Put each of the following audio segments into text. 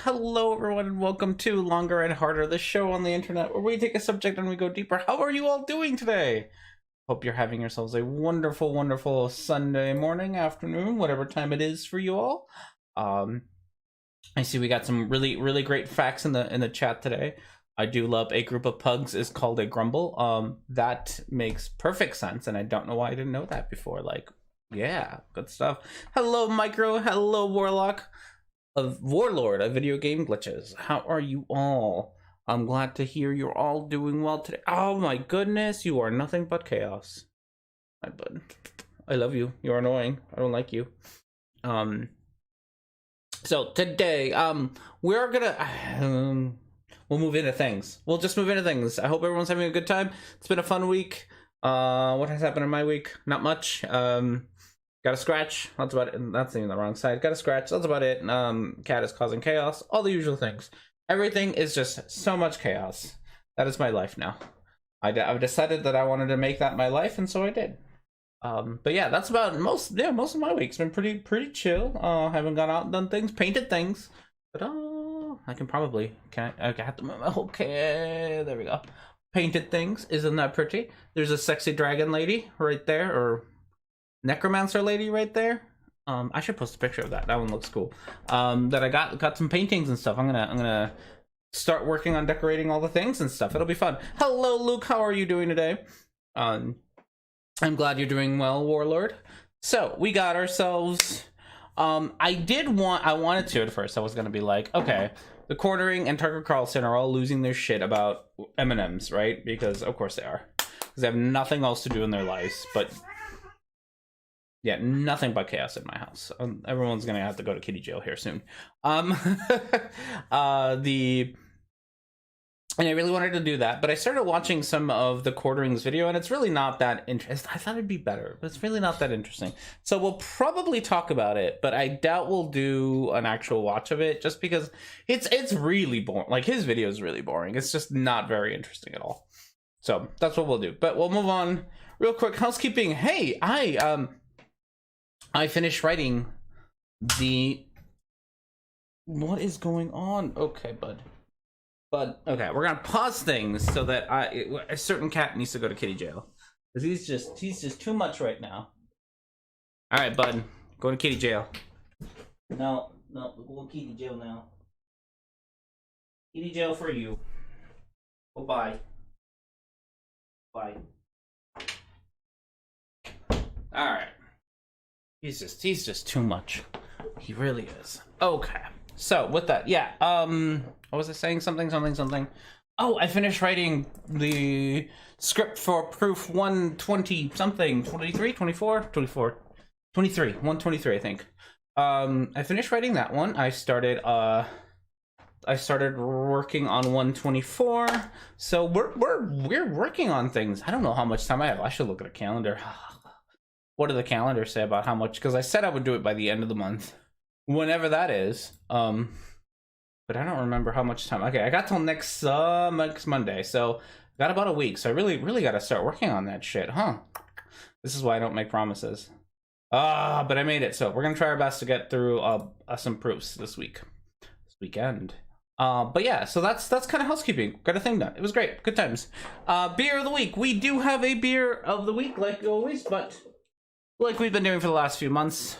Hello everyone and welcome to Longer and Harder, the show on the internet where we take a subject and we go deeper. How are you all doing today? Hope you're having yourselves a wonderful, wonderful Sunday morning, afternoon, whatever time it is for you all. I see we got some really, really great facts in the chat today. I do love a group of pugs is called a grumble. That makes perfect sense, and I don't know why I didn't know that before. Like, yeah, good stuff. Hello, Micro. Hello, Warlord of Video Game Glitches. How are you all? I'm glad to hear you're all doing well today. Oh my goodness, you are nothing but chaos. My bud. I love you. You're annoying. I don't like you. So today, we're gonna we'll move into things. We'll just move into things. I hope everyone's having a good time. It's been a fun week. What has happened in my week? Not much. Got a scratch. That's about it. That's even the wrong side. Got a scratch. That's about it. Cat is causing chaos. All the usual things. Everything is just so much chaos. That is my life now. I've decided that I wanted to make that my life, and so I did. But yeah, that's about most of my week's been pretty chill. Haven't gone out and done things, painted things, but I can probably I have to move my whole there we go. Painted things. Isn't that pretty? There's a sexy dragon lady right there, or necromancer lady right there. I should post a picture of that. That one looks cool. That I got some paintings and stuff. I'm gonna start working on decorating all the things and stuff. It'll be fun. Hello, Luke. How are you doing today? I'm glad you're doing well, Warlord. So we got ourselves. I wanted to at first. I was gonna be like, okay, the Quartering and Tucker Carlson are all losing their shit about M&Ms, right? Because of course they are. Because they have nothing else to do in their lives, but. Yeah, nothing but chaos in my house. Everyone's gonna have to go to kitty jail here soon. And I really wanted to do that, but I started watching some of the Quartering's video, and it's really not that interesting. I thought it'd be better, but it's really not that interesting. So we'll probably talk about it, but I doubt we'll do an actual watch of it, just because it's really boring. Like, his video is really boring. It's just not very interesting at all. So that's what we'll do. But we'll move on real quick. Housekeeping. Hey, I finished writing what is going on? Okay, bud. Okay, we're gonna pause things so that a certain cat needs to go to kitty jail. Because he's just too much right now. Alright, bud. Go to kitty jail. No, we're going to kitty jail now. Kitty jail for you. Oh, bye. Bye. Alright. He's just too much. He really is. Okay. So with that, yeah. What was I saying? Something. Oh, I finished writing the script for proof 120 something. 23, 24, 24, 23, 123, I think. I finished writing that one. I started working on 124. So we're working on things. I don't know how much time I have. I should look at a calendar. What do the calendars say about how much? Because I said I would do it by the end of the month, whenever that is. But I don't remember how much time. Okay, I got till next Monday, so got about a week. So I really got to start working on that shit, huh? This is why I don't make promises. But I made it. So we're gonna try our best to get through some proofs this weekend. But yeah, so that's kind of housekeeping. Got a thing done. It was great. Good times. Beer of the week. We do have a beer of the week, like always, but. Like we've been doing for the last few months,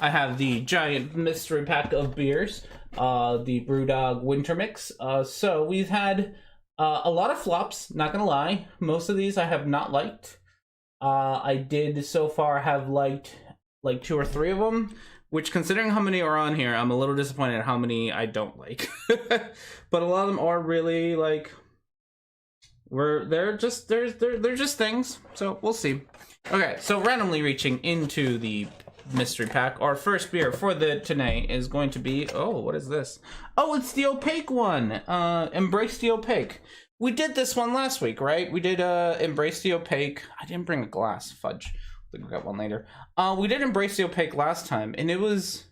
I have the giant mystery pack of beers, the Brewdog Winter Mix. So we've had a lot of flops, not gonna lie. Most of these I have not liked. I did so far have liked like 2 or 3 of them, which, considering how many are on here, I'm a little disappointed at how many I don't like. But a lot of them are really like, they're just things. So we'll see. Okay, so randomly reaching into the mystery pack, our first beer for today is going to be, what is this? Oh, it's the opaque one. Embrace the Opaque. We did this one last week, right? We did Embrace the Opaque. I didn't bring a glass. Fudge. I think we got one later. We did Embrace the Opaque last time, and it was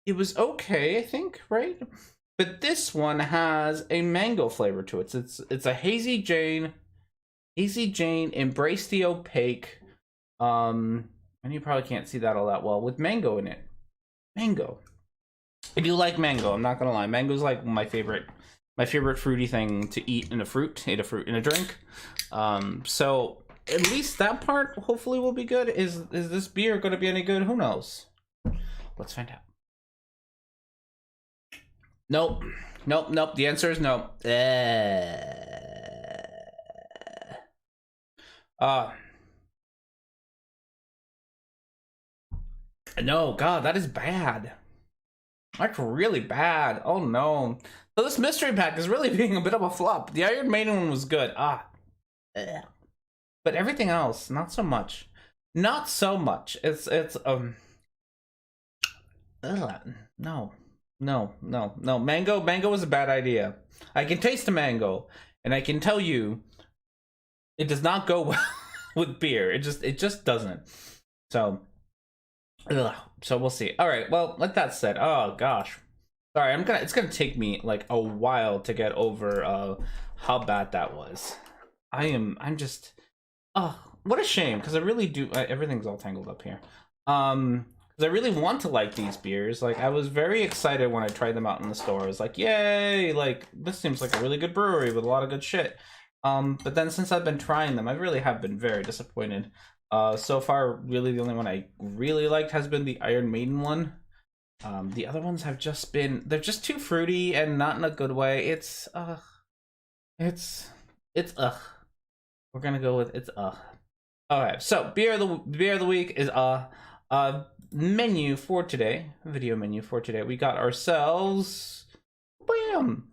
okay, I think, right? But this one has a mango flavor to it. It's a Hazy Jane Embrace the Opaque. And you probably can't see that all that well, with mango in it. Mango. I do like mango, I'm not gonna lie. Mango's like my favorite fruity thing to eat in a fruit. Eat a fruit in a drink. So at least that part hopefully will be good. Is this beer going to be any good? Who knows? Let's find out. Nope. The answer is no. No, God, that is bad. That's really bad. Oh no. So this mystery pack is really being a bit of a flop. The Iron Maiden one was good. But everything else, not so much. Not so much. It's no. Mango is a bad idea. I can taste the mango, and I can tell you it does not go well with beer. It just doesn't. So we'll see. All right, well, like that said, oh gosh. Sorry, it's gonna take me like a while to get over how bad that was. I'm just what a shame, because I really do everything's all tangled up here. Because I really want to like these beers. Like, I was very excited when I tried them out in the store. I was like, yay, like this seems like a really good brewery with a lot of good shit. But then since I've been trying them, I really have been very disappointed. So far, really the only one I really liked has been the Iron Maiden one. The other ones have just been, they're just too fruity and not in a good way. It's we're gonna go with it's Okay, so beer of the week is menu for today, video menu for today. We got ourselves, bam,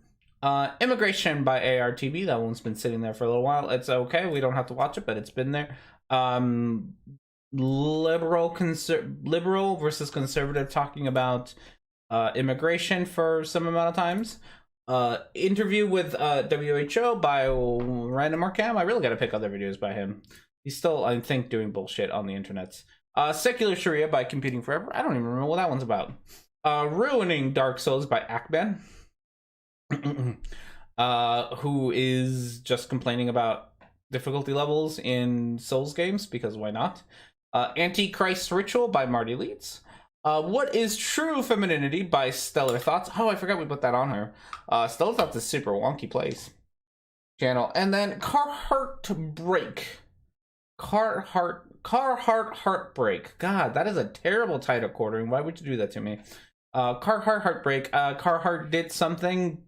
Immigration by ARTB. That one's been sitting there for a little while. It's okay, we don't have to watch it, but it's been there. Liberal versus conservative, talking about immigration for some amount of times. Interview with WHO by Random Markham. I really gotta pick other videos by him. He's still, I think, doing bullshit on the internet. Secular Sharia by Computing Forever. I don't even remember what that one's about. Ruining Dark Souls by Akban. Who is just complaining about difficulty levels in Souls games, because why not? Antichrist Ritual by Marty Leeds. What is True Femininity by Stellar Thoughts. Oh, I forgot we put that on her. Stellar Thoughts is a super wonky place channel. And then Carhartt Break. Carhartt Heartbreak. God, that is a terrible title quartering. Why would you do that to me? Carhartt Heartbreak. Carhartt did something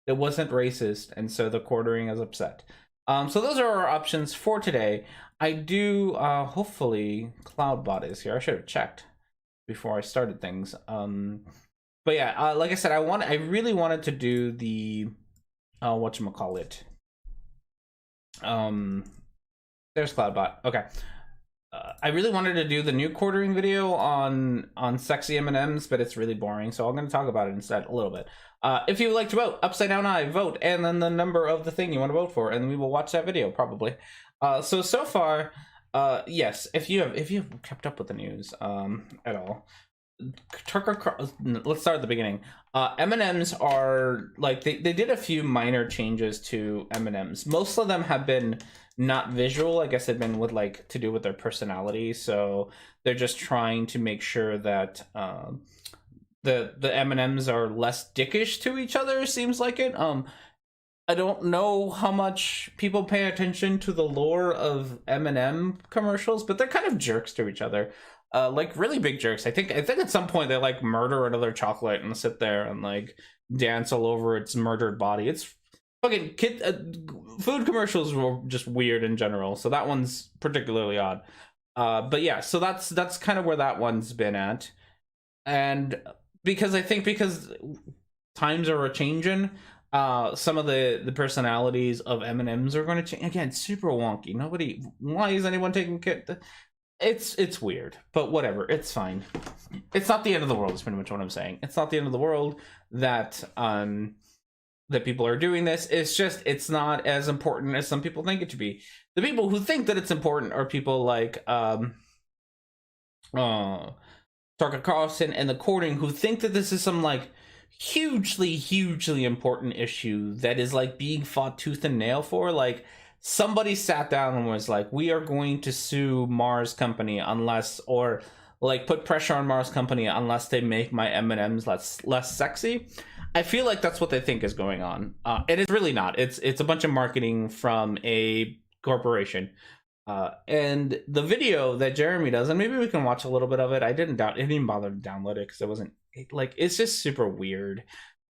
that wasn't racist, and so the quartering is upset. So those are our options for today. I do, hopefully Cloudbot is here. I should have checked before I started things. But yeah, like I said, I really wanted to do the, whatchamacallit. There's Cloudbot. Okay. I really wanted to do the new quartering video on sexy M&Ms, but it's really boring, so I'm going to talk about it instead a little bit. If you would like to vote, Upside Down Eye, vote, and then the number of the thing you want to vote for, and then we will watch that video, probably. So far, yes, if you've kept up with the news at all, let's start at the beginning. M&Ms are, like, they did a few minor changes to M&Ms. Most of them have been not visual. I guess they've been with, like, to do with their personality, so they're just trying to make sure that the M&Ms are less dickish to each other, seems like it. I don't know how much people pay attention to the lore of M&M commercials, but they're kind of jerks to each other. Like, really big jerks. I think at some point they, like, murder another chocolate and sit there and, like, dance all over its murdered body. It's fucking food commercials were just weird in general, so that one's particularly odd. But yeah, so that's kind of where that one's been at. And because times are a-changing, some of the personalities of M&Ms are going to change. Again, super wonky. Why is anyone taking care? It's weird, but whatever, it's fine. It's not the end of the world, is pretty much what I'm saying. It's not the end of the world that that people are doing this. It's just, it's not as important as some people think it to be. The people who think that it's important are people like Tucker Carlson and the Courting, who think that this is some, like, hugely important issue that is, like, being fought tooth and nail for. Like, somebody sat down and was like, we are going to sue Mars Company unless, or, like, put pressure on Mars Company unless they make my M&Ms less sexy. I feel like that's what they think is going on. And it's really not. It's a bunch of marketing from a corporation. And the video that Jeremy does, and maybe we can watch a little bit of it. I didn't even bother to download it because it wasn't like, it's just super weird.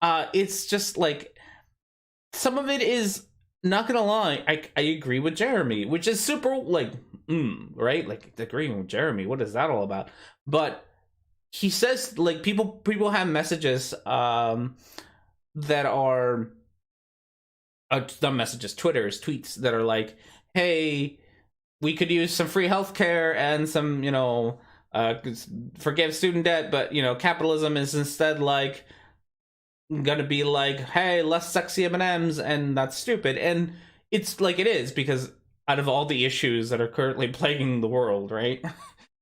It's just like, some of it is, not gonna lie, I agree with Jeremy, which is super like, right? Like, agreeing with Jeremy, what is that all about? But he says, like, people have messages that are not messages, tweets that are like, hey, we could use some free healthcare and some, forgive student debt, but capitalism is instead like gonna be like, hey, less sexy M&Ms, and that's stupid. And it's like, it is, because out of all the issues that are currently plaguing the world, right,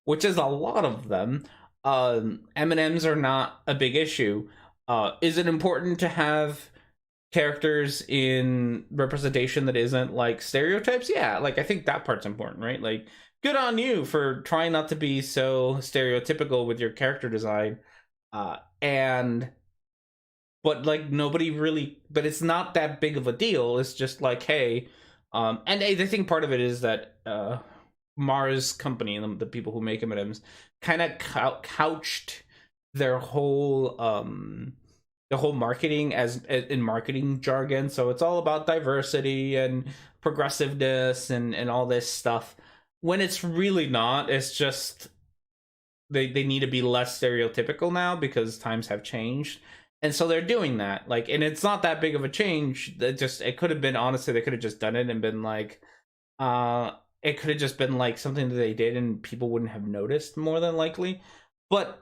which is a lot of them, M&Ms are not a big issue. Is it important to have characters in representation that isn't like stereotypes? Yeah, like, I think that part's important, right? Like, good on you for trying not to be so stereotypical with your character design. But like, nobody really, but it's not that big of a deal. It's just like, hey, and I think part of it is that Mars company, the people who make M&Ms, kind of couched their whole marketing as in marketing jargon. So it's all about diversity and progressiveness and all this stuff, when it's really not. It's just they need to be less stereotypical now because times have changed. And so they're doing that, like, and it's not that big of a change. It could have been, honestly, they could have just done it and been like, it could have just been like something that they did and people wouldn't have noticed, more than likely. But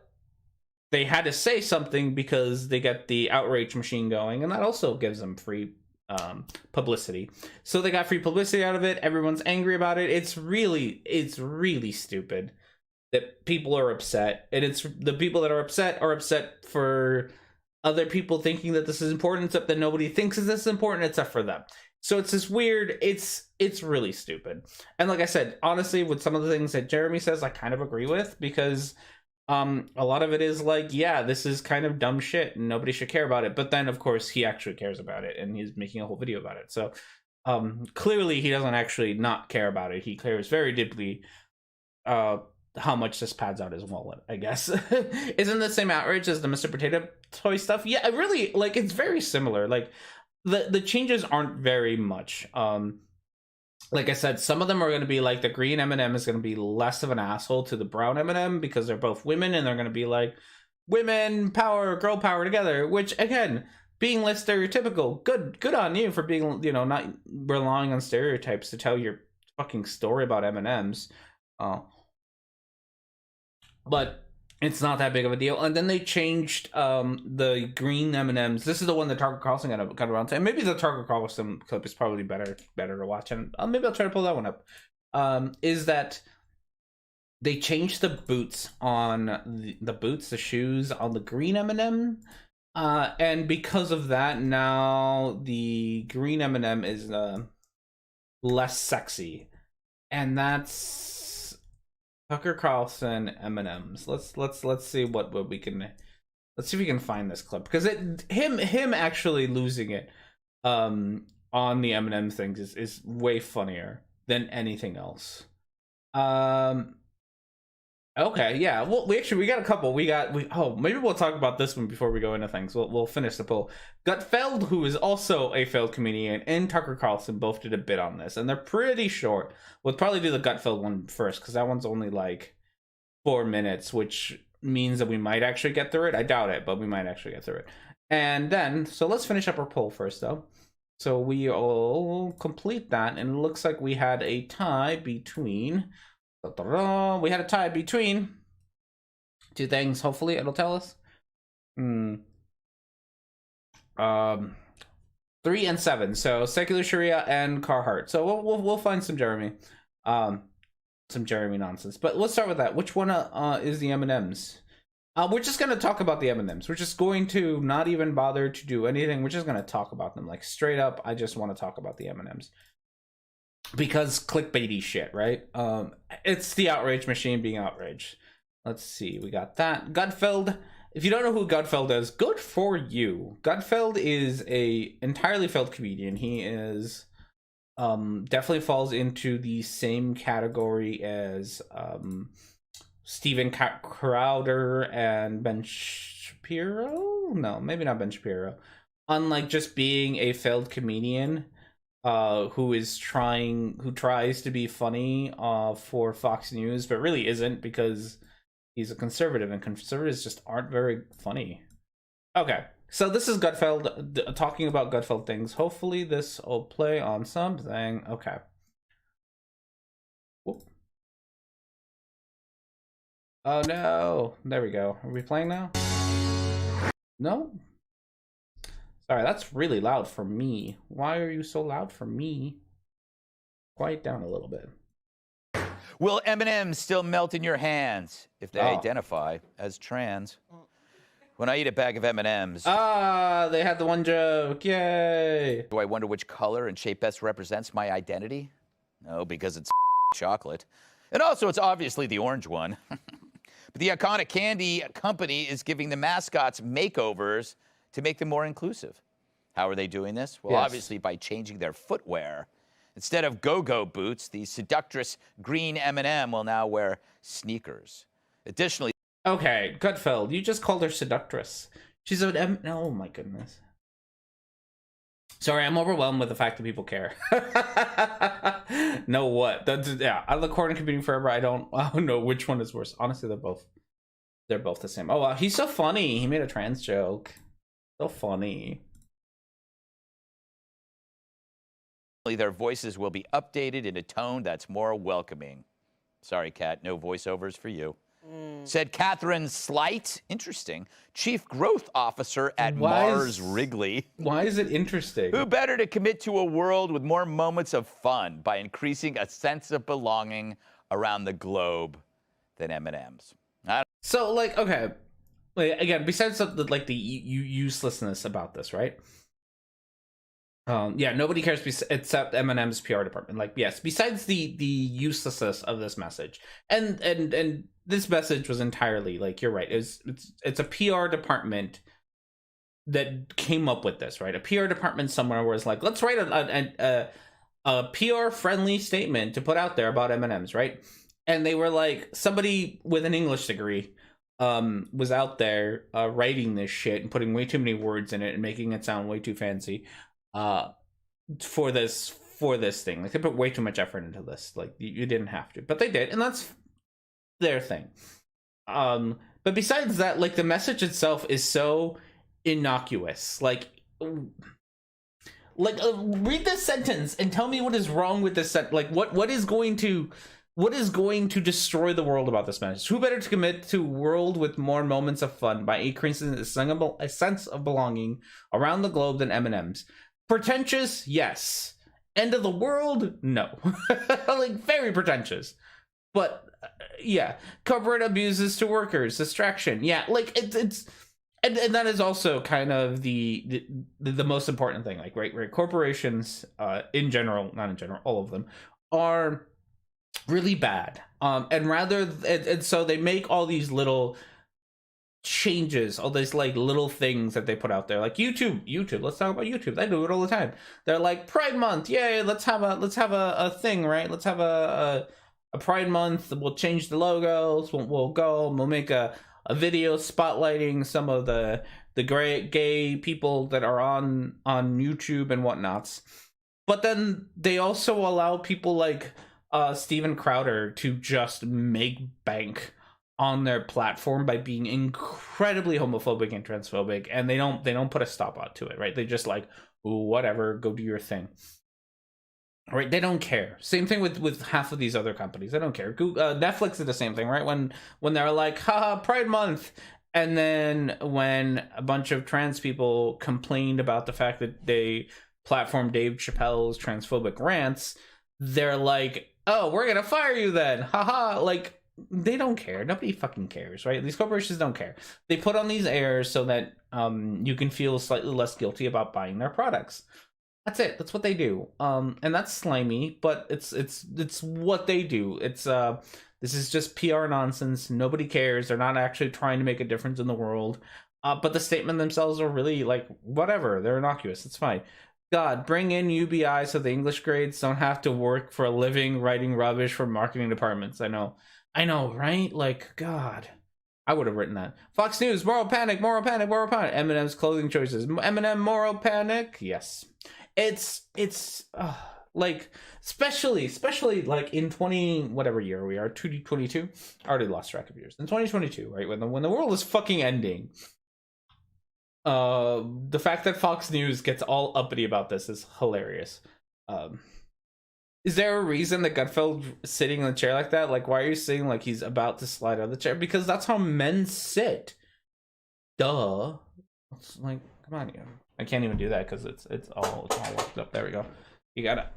they had to say something because they got the outrage machine going, and that also gives them free publicity. So they got free publicity out of it. Everyone's angry about it. It's really stupid that people are upset, and it's the people that are upset for other people thinking that this is important, except that nobody thinks that this is important except for them. So it's this weird, it's really stupid. And like I said, honestly, with some of the things that Jeremy says, I kind of agree with, because a lot of it is like, yeah, this is kind of dumb shit and nobody should care about it. But then, of course, he actually cares about it and he's making a whole video about it. So clearly he doesn't actually not care about it. He cares very deeply how much this pads out his wallet, I guess. Isn't the same outrage as the Mr. Potato Toy stuff? Yeah, really, like, it's very similar. Like, the changes aren't very much. Like I said, some of them are going to be like, the green M&M is going to be less of an asshole to the brown M&M because they're both women, and they're going to be like, women power, girl power together, which, again, being less stereotypical, good on you for being, not relying on stereotypes to tell your fucking story about M&Ms. But it's not that big of a deal. And then they changed the green M&Ms. This is the one that Tucker Carlson got around to. And maybe the Tucker Carlson clip is probably better to watch. And maybe I'll try to pull that one up. Is that they changed the boots on the shoes on the green M&M. And because of that, now the green M&M is less sexy. And that's Tucker Carlson M&Ms. Let's see what we can. Let's see if we can find this clip, because him actually losing it on the M&M things is way funnier than anything else. Okay, yeah. Well, we got a couple. Maybe we'll talk about this one before we go into things. We'll finish the poll. Gutfeld, who is also a failed comedian, and Tucker Carlson both did a bit on this, and they're pretty short. We'll probably do the Gutfeld one first, because that one's only like 4 minutes, which means that we might actually get through it. I doubt it, but we might actually get through it. And then, so let's finish up our poll first, though. So we'll complete that, and it looks like we had a tie between. We had a tie between two things. Hopefully, it'll tell us. 3 and 7. So secular Sharia and Carhartt. So we'll find some Jeremy nonsense. But let's start with that. Which one is the M&Ms? We're just gonna talk about the M&Ms. We're just going to not even bother to do anything. We're just gonna talk about them, like, straight up. I just want to talk about the M&Ms. Because clickbaity shit, right? It's the outrage machine being outraged. Let's see, we got that. Gutfeld. If you don't know who Gutfeld is, good for you. Gutfeld is a entirely failed comedian. He is definitely falls into the same category as Steven Crowder and Ben Shapiro. No, maybe not Ben Shapiro. Unlike just being a failed comedian who tries to be funny for Fox News, but really isn't, because he's a conservative, and conservatives just aren't very funny. Okay, so this is Gutfeld talking about Gutfeld things. Hopefully this will play on something. Okay. Whoop. Oh no, there we go. Are we playing now? No? Sorry, that's really loud for me. Why are you so loud for me? Quiet down a little bit. Will M&Ms still melt in your hands if they identify as trans? When I eat a bag of M&Ms... they had the one joke. Yay! Do I wonder which color and shape best represents my identity? No, because it's chocolate. And also, it's obviously the orange one. But the iconic candy company is giving the mascots makeovers to make them more inclusive. How are they doing this? Well, obviously by changing their footwear. Instead of go-go boots, the seductress green M&M will now wear sneakers. Additionally... Okay, Gutfeld, you just called her seductress. She's an M... Oh my goodness. Sorry, I'm overwhelmed with the fact that people care. No, what? Yeah, I look horror and computing forever. I don't know which one is worse. Honestly, they're both the same. Oh wow, he's so funny. He made a trans joke. So funny. Their voices will be updated in a tone that's more welcoming. Sorry, Kat, no voiceovers for you. Said Catherine Slight, interesting, Chief Growth Officer at Mars Wrigley. Why is it interesting? Who better to commit to a world with more moments of fun by increasing a sense of belonging around the globe than M&Ms? So, like, okay. Like, again, besides the uselessness about this, right? Yeah, nobody cares except Eminem's PR department. Like, yes, besides the uselessness of this message, and this message was entirely, like, you're right. It's a PR department that came up with this, right? A PR department somewhere was like, let's write a PR friendly statement to put out there about M&Ms, right? And they were like, somebody with an English degree was out there writing this shit and putting way too many words in it and making it sound way too fancy for this thing. Like, they put way too much effort into this. Like, you didn't have to, but they did, and that's their thing. But besides that, like, the message itself is so innocuous. Like read this sentence and tell me what is wrong with this sentence. Like, what is going to destroy the world about this message? Who better to commit to a world with more moments of fun by increasing a sense of belonging around the globe than M&Ms? Pretentious, yes. End of the world, no. Like, very pretentious. But yeah, corporate abuses to workers, distraction. Yeah, like it's and that is also kind of the most important thing. Like, right, corporations in general, not in general, all of them are really bad. And so they make all these little changes, all these like little things that they put out there, like YouTube. Let's talk about YouTube. They do it all the time. They're like, Pride Month, yay! Let's have a thing, right? Let's have a Pride Month. We'll change the logos. We'll make a video spotlighting some of the great gay people that are on YouTube and whatnots. But then they also allow people like Steven Crowder to just make bank on their platform by being incredibly homophobic and transphobic, and they don't put a stop out to it, right? They just like, ooh, whatever, go do your thing. Right? They don't care. Same thing with half of these other companies. They don't care. Netflix did the same thing, right? When they're like, haha, Pride Month. And then when a bunch of trans people complained about the fact that they platformed Dave Chappelle's transphobic rants, they're like, oh, we're gonna fire you then. Haha. Like, they don't care. Nobody fucking cares, right? These corporations don't care. They put on these airs so that you can feel slightly less guilty about buying their products. That's it. That's what they do. And that's slimy, but it's what they do. This is just PR nonsense. Nobody cares. They're not actually trying to make a difference in the world. But the statement themselves are really like, whatever. They're innocuous. It's fine. God, bring in UBI so the English grades don't have to work for a living writing rubbish for marketing departments. I know, right? Like, God, I would have written that. Fox News, moral panic, moral panic, moral panic. Eminem's clothing choices, Eminem, moral panic. Yes, it's like, especially like in 20 whatever year we are, 2022. I already lost track of years. In 2022, right, when the world is fucking ending. The fact that Fox News gets all uppity about this is hilarious. Is there a reason that Gutfeld sitting in the chair like that? Like, why are you sitting like he's about to slide out of the chair? Because that's how men sit. Duh. It's like, come on, you. I can't even do that because it's all locked up. There we go. You gotta.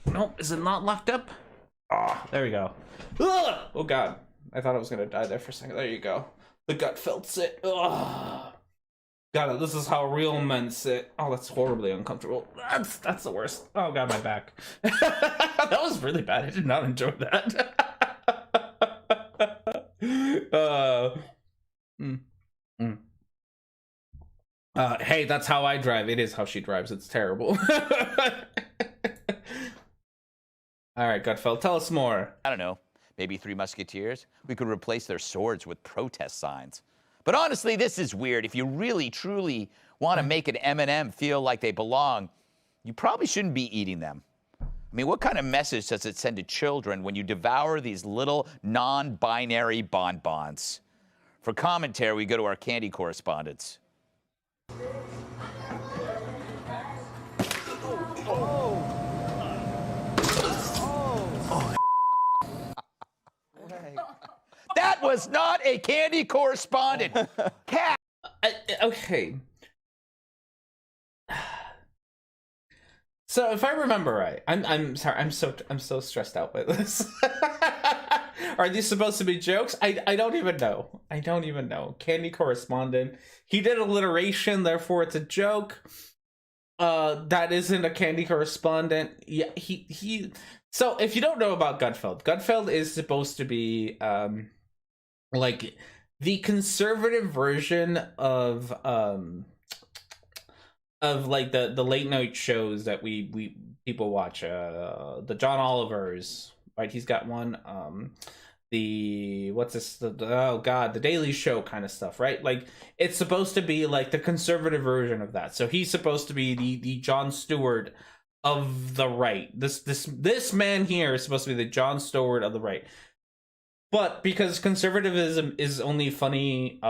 Nope. Is it not locked up? Ah, there we go. Ugh! Oh God, I thought I was gonna die there for a second. There you go. The Gutfeld sit. Ugh. Got it. This is how real men sit. Oh, that's horribly uncomfortable. That's the worst. Oh God, my back. That was really bad. I did not enjoy that. Hey, that's how I drive. It is how she drives. It's terrible. All right, Gutfeld, tell us more. I don't know, maybe Three Musketeers? We could replace their swords with protest signs. But honestly, this is weird. If you really, truly want to make an M&M feel like they belong, you probably shouldn't be eating them. I mean, what kind of message does it send to children when you devour these little non-binary bonbons? For commentary, we go to our candy correspondents. That was not a candy correspondent. Cat. Okay. So if I remember right, I'm sorry, I'm so stressed out by this. Are these supposed to be jokes? I don't even know. I don't even know. Candy correspondent. He did alliteration, therefore it's a joke. That isn't a candy correspondent. Yeah, he. So if you don't know about Gutfeld is supposed to be like the conservative version of like the late night shows that we people watch, the John Olivers, right? He's got one, the Daily Show kind of stuff, right? Like it's supposed to be like the conservative version of that. So he's supposed to be the Jon Stewart of the right. This man here is supposed to be the Jon Stewart of the right. But because conservatism is only funny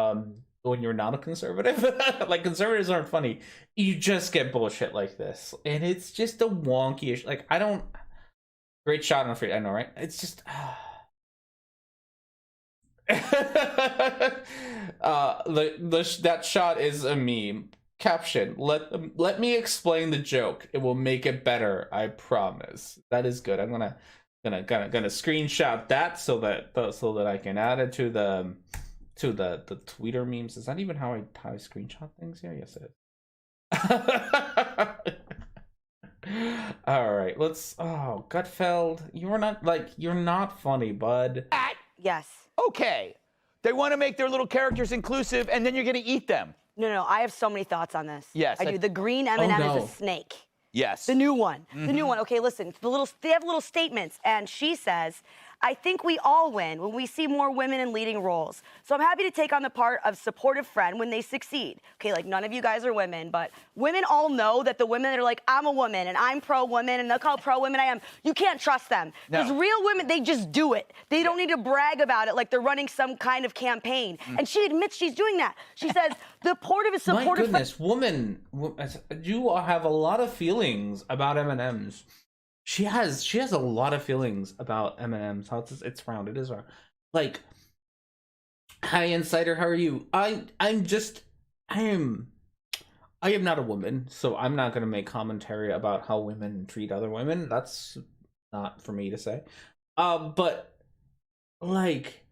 when you're not a conservative, like conservatives aren't funny, you just get bullshit like this. And it's just a wonky, like, I don't, great shot on free, I know, right? It's just, that shot is a meme. Caption, let me explain the joke. It will make it better, I promise. That is good. I'm gonna screenshot that so that I can add it to the Twitter memes. Is that even how I screenshot things here? Yes, it is. All right, let's. Oh, Gutfeld, you're not funny, bud. Yes. Okay, they want to make their little characters inclusive, and then you're gonna eat them. No, I have so many thoughts on this. Yes. I do. The green M&M is a snake. Yes. The new one. The new one. Okay, listen. They have little statements, and she says, I think we all win when we see more women in leading roles. So I'm happy to take on the part of supportive friend when they succeed. Okay, like none of you guys are women, but women all know that the women that are like, I'm a woman and I'm pro-woman and look how pro-women I am, you can't trust them. Because real women, they just do it. They don't need to brag about it like they're running some kind of campaign. And she admits she's doing that. She says, the supportive is supportive. My goodness, woman, you have a lot of feelings about M&Ms. She has a lot of feelings about M&M's. How it's round. It is round. Like, hi Insider, how are you? I am not a woman, so I'm not gonna make commentary about how women treat other women. That's not for me to say. But like,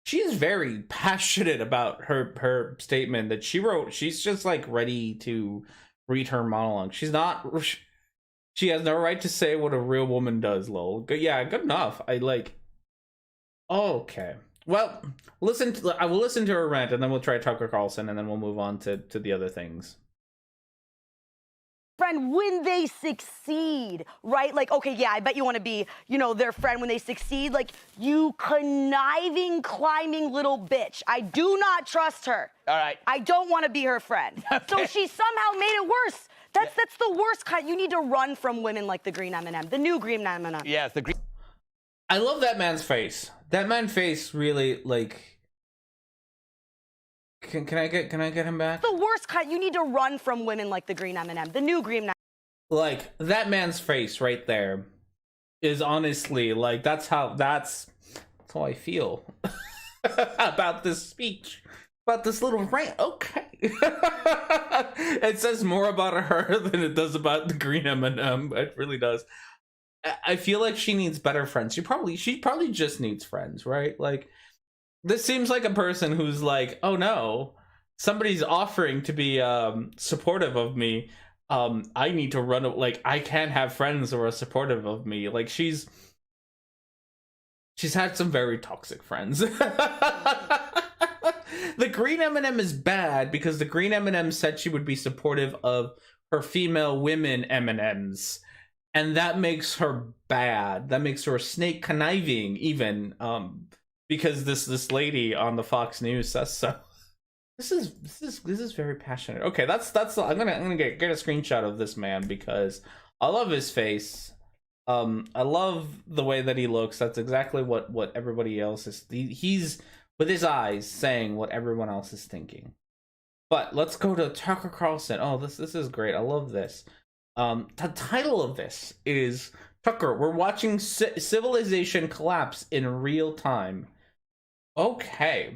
she's very passionate about her statement that she wrote. She's just like ready to read her monologue. She has no right to say what a real woman does, lol. Yeah, good enough. Okay. Well, I will listen to her rant, and then we'll try Tucker Carlson, and then we'll move on to the other things. friend when they succeed, right? Like, okay, yeah, I bet you want to be, their friend when they succeed. Like, you conniving, climbing little bitch. I do not trust her. All right. I don't want to be her friend. Okay. So she somehow made it worse. That's the worst kind. You need to run from women like the green M&M, the new green M&M. Yes, the green. I love that man's face. That man's face really, like... Can I get him back? The worst kind. You need to run from women like the green M&M, the new green M&M. Like, that man's face right there is honestly, like, that's how I feel about this speech, about this little rant. Okay. It says more about her than it does about the green M&M. It really does. I feel like she needs better friends. She probably just needs friends, right? Like, this seems like a person who's like, oh no, somebody's offering to be supportive of me. I need to run. Like, I can't have friends who are supportive of me. Like, she's had some very toxic friends. The green M&M is bad because the green M&M said she would be supportive of her female women M&Ms. And that makes her bad. That makes her snake conniving even. Because this lady on the Fox News says so. This is very passionate. Okay, that's I'm gonna get a screenshot of this man because I love his face. I love the way that he looks. That's exactly what everybody else is. He's with his eyes saying what everyone else is thinking. But let's go to Tucker Carlson. Oh, this is great. I love this. The title of this is Tucker. We're watching civilization collapse in real time. Okay.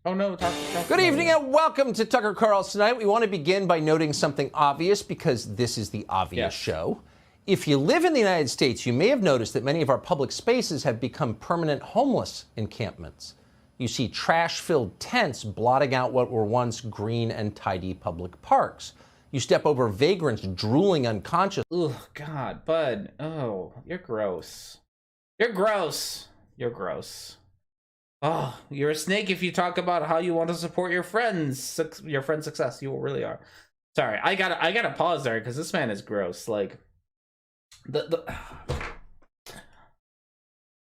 Oh no, Good evening and welcome to Tucker Carlson Tonight. We want to begin by noting something obvious because this is the obvious show. If you live in the United States, you may have noticed that many of our public spaces have become permanent homeless encampments. You see trash-filled tents blotting out what were once green and tidy public parks. You step over vagrants drooling unconscious. Oh, God, bud. Oh, you're gross. You're gross. You're gross. Oh, you're a snake if you talk about how you want to support your friend's success. You really are. Sorry, I gotta pause there because this man is gross. Like,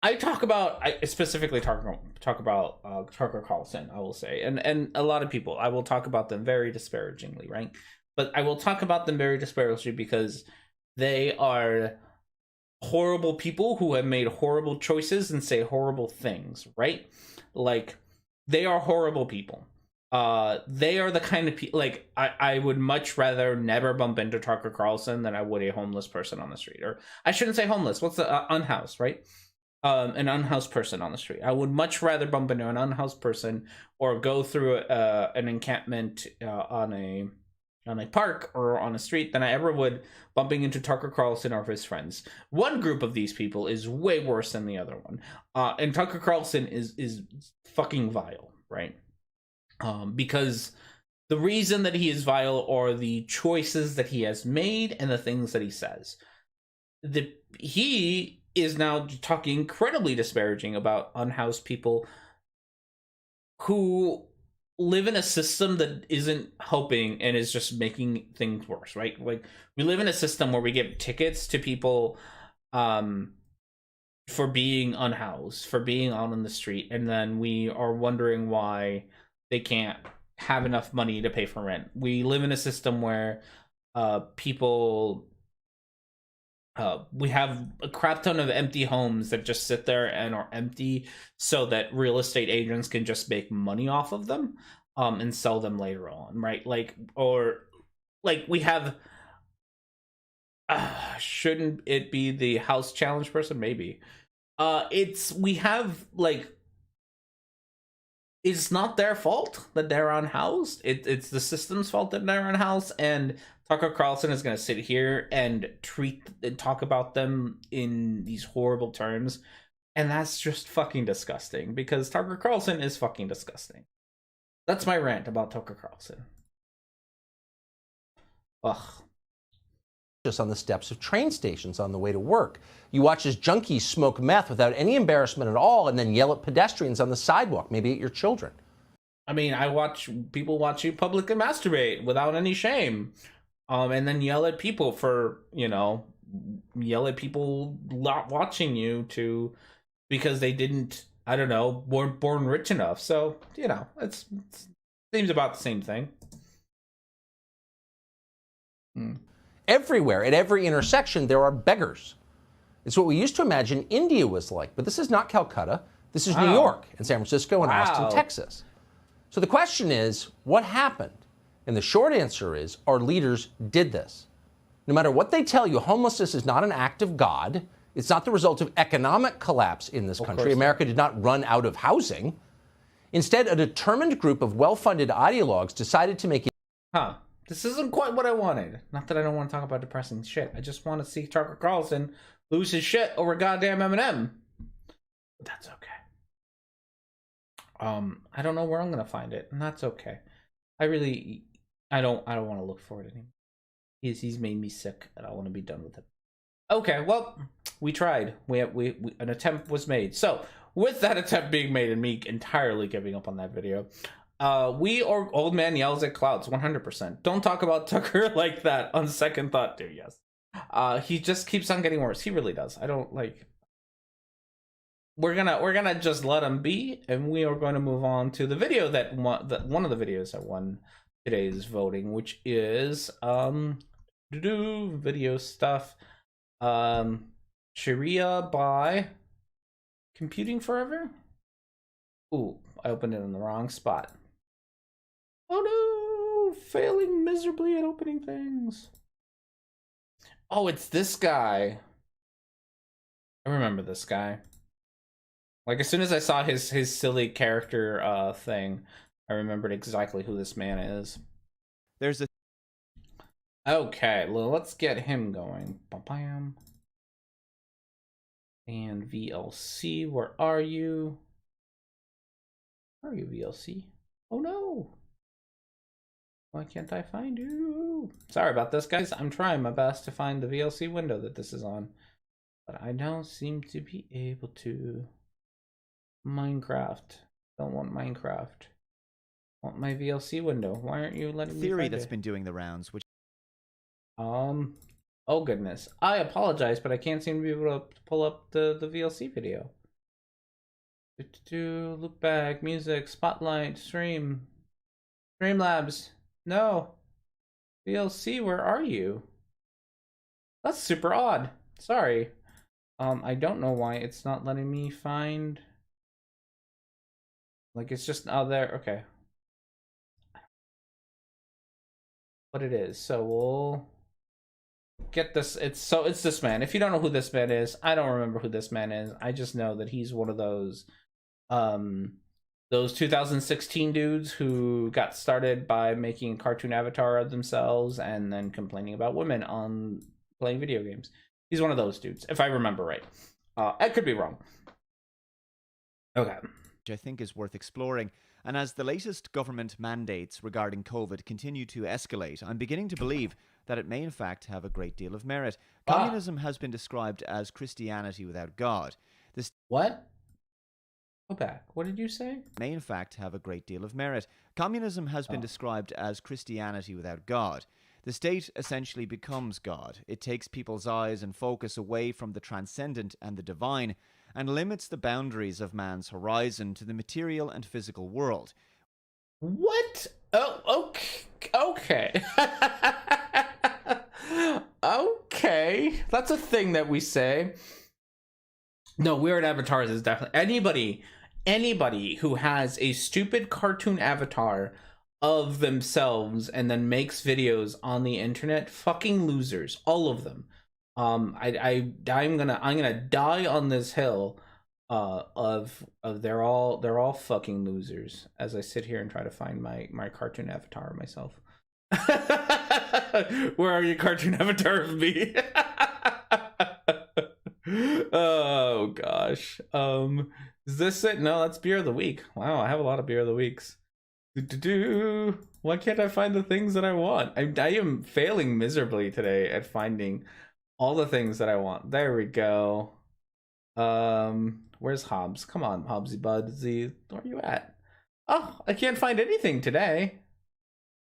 I specifically talk about Tucker Carlson, I will say, and a lot of people. I will talk about them very disparagingly, right? But I will talk about them very disparagingly because they are horrible people who have made horrible choices and say horrible things, right? Like, they are horrible people. They are the kind of people, like, I would much rather never bump into Tucker Carlson than I would a homeless person on the street. Or I shouldn't say homeless. What's the unhoused, right? An unhoused person on the street. I would much rather bump into an unhoused person or go through an encampment on a park or on a street than I ever would bumping into Tucker Carlson or his friends. One group of these people is way worse than the other one. And Tucker Carlson is fucking vile, right? Because the reason that he is vile are the choices that he has made and the things that he says. He is now talking incredibly disparaging about unhoused people who live in a system that isn't helping and is just making things worse, right? Like, we live in a system where we give tickets to people for being unhoused, for being out on the street, and then we are wondering why they can't have enough money to pay for rent. We live in a system where people we have a crap ton of empty homes that just sit there and are empty so that real estate agents can just make money off of them and sell them later on, right? Like, or like we have shouldn't it be the house challenge person? Maybe we have, like, it's not their fault that they're unhoused. It's the system's fault that they're unhoused, and Tucker Carlson is going to sit here and talk about them in these horrible terms, and that's just fucking disgusting, because Tucker Carlson is fucking disgusting. That's my rant about Tucker Carlson. Ugh. Just on the steps of train stations on the way to work. You watch as junkies smoke meth without any embarrassment at all and then yell at pedestrians on the sidewalk, maybe at your children. I mean, I watch people watch you publicly masturbate without any shame, and then yell at people for, yell at people not watching you because they didn't, I don't know, weren't born rich enough. So, it seems about the same thing. Everywhere, at every intersection, there are beggars. It's what we used to imagine India was like, but this is not Calcutta. This is New York and San Francisco and Austin, Texas. So the question is, what happened? And the short answer is, our leaders did this. No matter what they tell you, homelessness is not an act of God. It's not the result of economic collapse in this country. America did not run out of housing. Instead, a determined group of well-funded ideologues decided to make it. This isn't quite what I wanted. Not that I don't want to talk about depressing shit. I just want to see Tucker Carlson lose his shit over goddamn Eminem. But that's okay. I don't know where I'm gonna find it, and that's okay. I don't want to look for it anymore. He's made me sick, and I want to be done with it. Okay, well, we tried. We an attempt was made. So with that attempt being made and me entirely giving up on that video, old man yells at clouds 100%. Don't talk about Tucker like that on second thought, dude. Yes, he just keeps on getting worse. He really does. I don't like. We're gonna just let him be, and we are going to move on to the video that one of the videos that won today's voting, which is video stuff. Sharia by Computing Forever. Ooh, I opened it in the wrong spot. Oh no, failing miserably at opening things. Oh, it's this guy. I remember this guy. Like, as soon as I saw his silly character thing, I remembered exactly who this man is. There's a... Okay, well, let's get him going. Bam. And VLC, where are you? Where are you, VLC? Oh no! Why can't I find you? Sorry about this, guys. I'm trying my best to find the VLC window that this is on, but I don't seem to be able to. Minecraft. Don't want Minecraft. Want my VLC window. Why aren't you letting me theory find that's it? been doing the rounds, which... Oh goodness. I apologize, but I can't seem to be able to pull up the VLC video. Look back, music, spotlight, stream. Streamlabs. No. VLC, where are you? That's super odd. Sorry. I don't know why it's not letting me find... Like, it's just out there. Okay. What it is. So we'll get this. It's this man. If you don't know who this man is, I don't remember who this man is. I just know that he's one of those 2016 dudes who got started by making a cartoon avatar of themselves and then complaining about women on playing video games. He's one of those dudes, if I remember right. I could be wrong. Okay. which I think is worth exploring. And as the latest government mandates regarding COVID continue to escalate, I'm beginning to believe that it may in fact have a great deal of merit. Communism has been described as Christianity without God. This What? Go back. What did you say? may in fact have a great deal of merit. Communism has been described as Christianity without God. The state essentially becomes God. It takes people's eyes and focus away from the transcendent and the divine, and limits the boundaries of man's horizon to the material and physical world. What? Oh, okay. Okay. That's a thing that we say. No, Weird Avatars is definitely... Anybody who has a stupid cartoon avatar of themselves and then makes videos on the internet, fucking losers. All of them. I'm gonna die on this hill of they're all fucking losers as I sit here and try to find my cartoon avatar of myself. Where are you, cartoon avatar of me? Oh gosh. Is this it? No, that's beer of the week. Wow, I have a lot of beer of the weeks. Why can't I find the things that I want? I am failing miserably today at finding all the things that I want. There we go. Where's Hobbs? Come on, Hobbsy Budsy. Where are you at? Oh, I can't find anything today.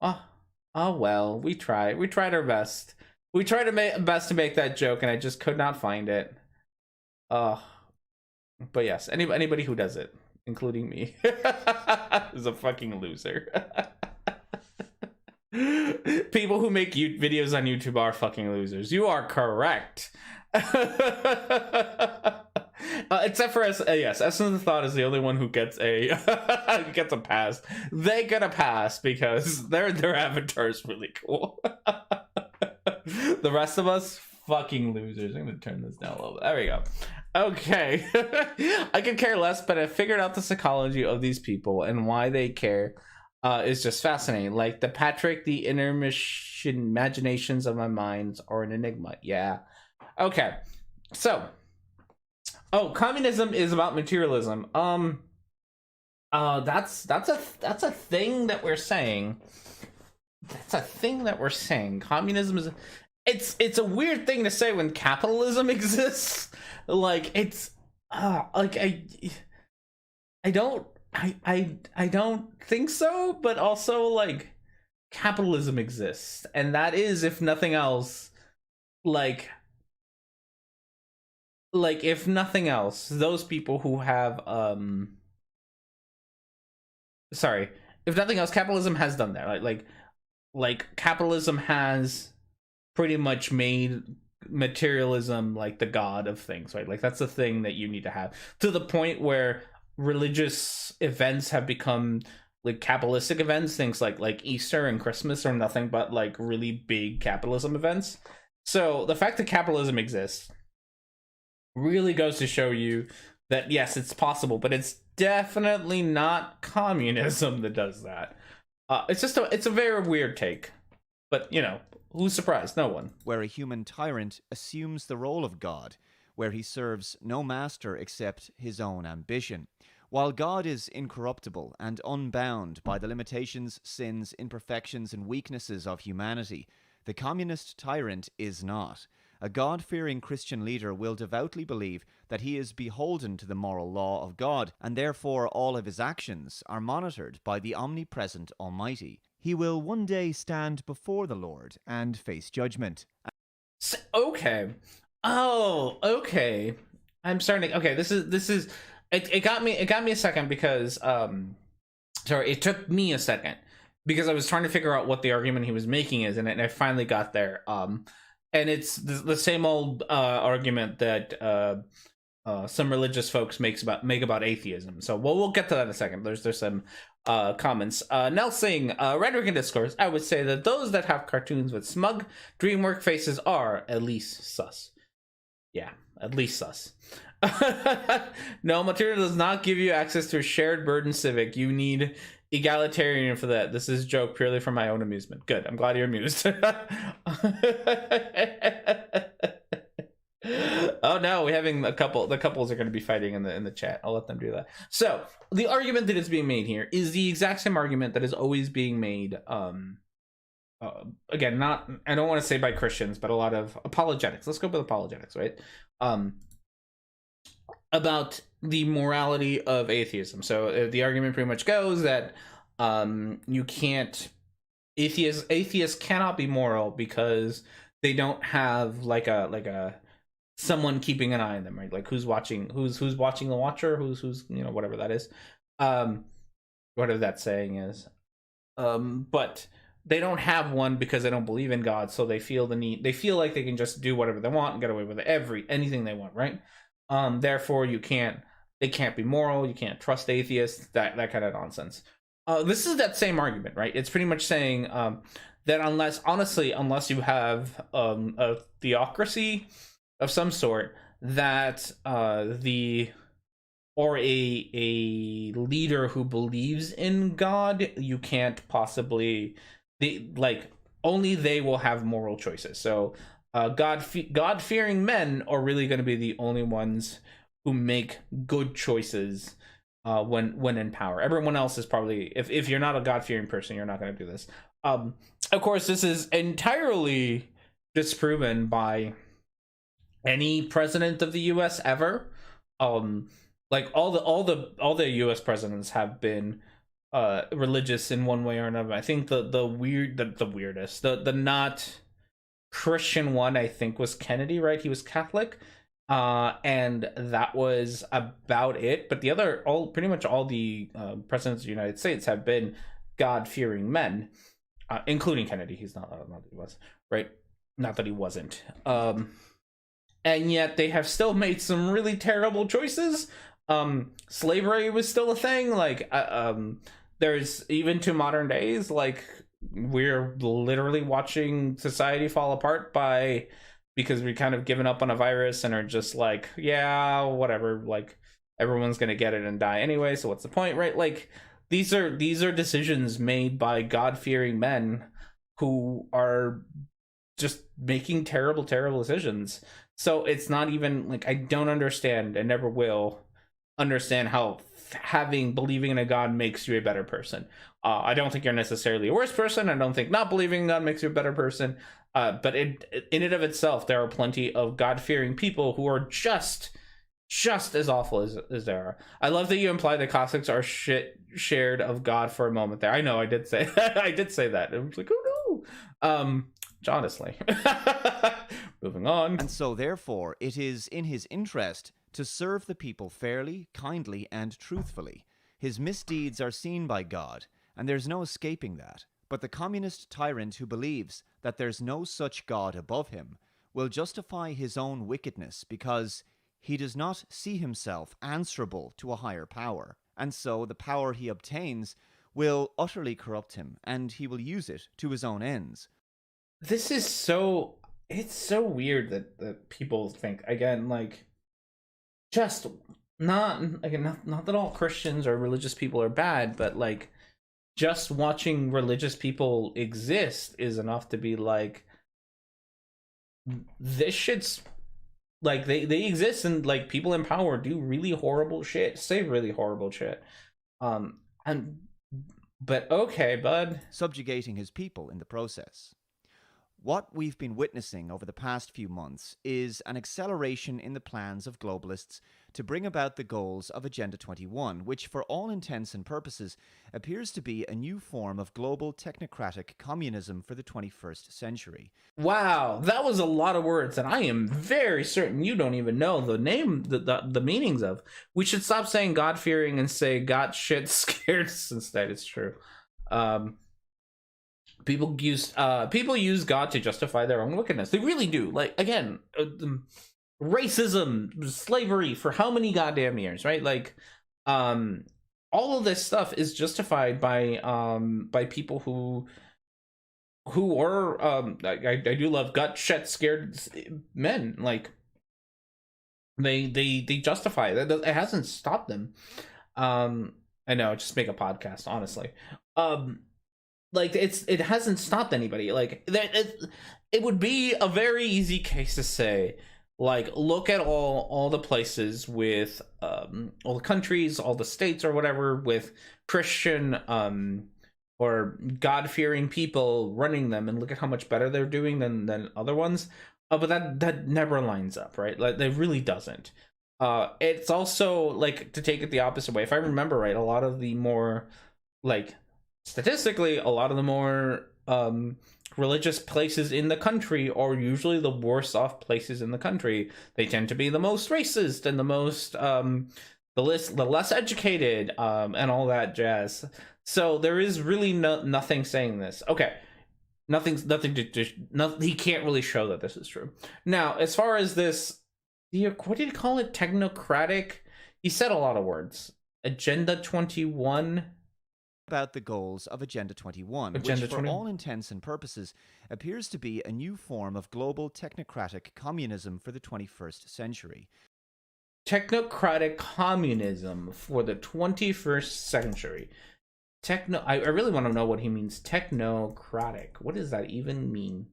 Oh well, we tried. We tried our best. We tried best to make that joke, and I just could not find it. But yes, anybody who does it, including me, is a fucking loser. People who make videos on YouTube are fucking losers. You are correct. Except for yes, Essence of Thought is the only one who gets a gets a pass. They get a pass because their avatar is really cool. The rest of us, fucking losers. I'm gonna turn this down a little bit. There we go. Okay. I could care less, but I figured out the psychology of these people and why they care. Is just fascinating. Like the Patrick, the imaginations of my minds are an enigma. Yeah. Okay. So, communism is about materialism. That's a thing that we're saying. That's a thing that we're saying. Communism is it's a weird thing to say when capitalism exists. Like it's like I don't think so, but also like capitalism exists, and that is, if nothing else, like if nothing else, those people who have if nothing else, capitalism has done that. Like capitalism has pretty much made materialism like the god of things, right? Like that's the thing that you need to have, to the point where religious events have become like capitalistic events. Things like Easter and Christmas are nothing but like really big capitalism events. So the fact that capitalism exists really goes to show you that yes, it's possible, but it's definitely not communism that does that. It's a very weird take, but you know, who's surprised? No one. Where a human tyrant assumes the role of God, where he serves no master except his own ambition. While God is incorruptible and unbound by the limitations, sins, imperfections, and weaknesses of humanity, the communist tyrant is not. A God-fearing Christian leader will devoutly believe that he is beholden to the moral law of God, and therefore all of his actions are monitored by the omnipresent Almighty. He will one day stand before the Lord and face judgment. Okay. Oh, okay. I'm starting to, okay, this is it got me a second because sorry, it took me a second because I was trying to figure out what the argument he was making is, and I finally got there. And it's the same old argument that some religious folks make about atheism. So we'll get to that in a second. There's some comments. Nell Singh, Rhetoric and Discourse. I would say that those that have cartoons with smug DreamWorks faces are at least sus. Yeah, at least sus. No, material does not give you access to a shared burden civic. You need egalitarian for that. This is a joke purely for my own amusement. Good. I'm glad you're amused. Oh no, we're having the couples are going to be fighting in the chat. I'll let them do that. So the argument that is being made here is the exact same argument that is always being made. Again, not, I don't want to say by Christians, but a lot of apologetics. Let's go with apologetics, right? About the morality of atheism. So the argument pretty much goes that you can't, atheists cannot be moral because they don't have like a someone keeping an eye on them, right? Like who's watching the watcher, who's you know, whatever that is, whatever that saying is, but they don't have one because they don't believe in God, so they feel like they can just do whatever they want and get away with anything they want, right? Therefore they can't be moral, you can't trust atheists, that kind of nonsense. This is that same argument, right? It's pretty much saying that unless you have a theocracy of some sort, that a leader who believes in God, you can't possibly, only they will have moral choices. So God-fearing men are really going to be the only ones who make good choices when in power. Everyone else is probably, if you're not a God-fearing person, you're not going to do this. Of course, this is entirely disproven by any president of the U.S. ever. Like all the U.S. presidents have been religious in one way or another. I think the weirdest, the not Christian one, I think, was Kennedy, right? He was Catholic, and that was about it. But the other, pretty much all the presidents of the United States have been God-fearing men, including Kennedy. He's not that he was, right? Not that he wasn't. And yet they have still made some really terrible choices. Slavery was still a thing. Like, there's, even to modern days, like, we're literally watching society fall apart because we kind of given up on a virus and are just like, yeah, whatever, like, everyone's gonna get it and die anyway, so what's the point, right? Like, these are decisions made by God-fearing men who are just making terrible decisions. So it's not even like, I don't understand, and never will understand, how believing in a God makes you a better person. I don't think you're necessarily a worse person. I don't think not believing in God makes you a better person. But in and of itself, there are plenty of God-fearing people who are just as awful as there are. I love that you imply that Catholics are shared of God for a moment there. I know I did say that. I did say that. It was like, oh no. Honestly. Moving on. And so, therefore, it is in his interest to serve the people fairly, kindly, and truthfully. His misdeeds are seen by God, and there's no escaping that. But the communist tyrant who believes that there's no such God above him will justify his own wickedness because he does not see himself answerable to a higher power. And so the power he obtains will utterly corrupt him, and he will use it to his own ends. This is it's so weird that people think, again, like, just not that all Christians or religious people are bad, but like, just watching religious people exist is enough to be like, this shit's like, they exist, and like, people in power do really horrible shit, say really horrible shit. But okay, bud. Subjugating his people in the process. What we've been witnessing over the past few months is an acceleration in the plans of globalists to bring about the goals of Agenda 21, which for all intents and purposes appears to be a new form of global technocratic communism for the 21st century. Wow, that was a lot of words, and I am very certain you don't even know the name, the meanings of. We should stop saying God-fearing and say got shit scared instead. It's true. People use God to justify their own wickedness. They really do. Like, again, racism, slavery for how many goddamn years, right? Like, all of this stuff is justified by people who are I do love gut shit scared men. Like, they justify it. It hasn't stopped them. I know, just make a podcast, honestly. Like, it hasn't stopped anybody. Like, it would be a very easy case to say, like, look at all the places with all the countries, all the states or whatever with Christian or God-fearing people running them, and look at how much better they're doing than other ones. But that never lines up, right? Like, it really doesn't. It's also, like, to take it the opposite way. If I remember right, a lot of the more, like, statistically, a lot of the more religious places in the country are usually the worst off places in the country. They tend to be the most racist and the most the less educated and all that jazz. So there is really nothing saying this. Okay, nothing. He can't really show that this is true. Now, as far as this, what did he call it? Technocratic. He said a lot of words. Agenda 21. About the goals of Agenda 21, which for all intents and purposes appears to be a new form of global technocratic communism for the 21st century. Technocratic communism for the 21st century. I really want to know what he means. Technocratic. What does that even mean?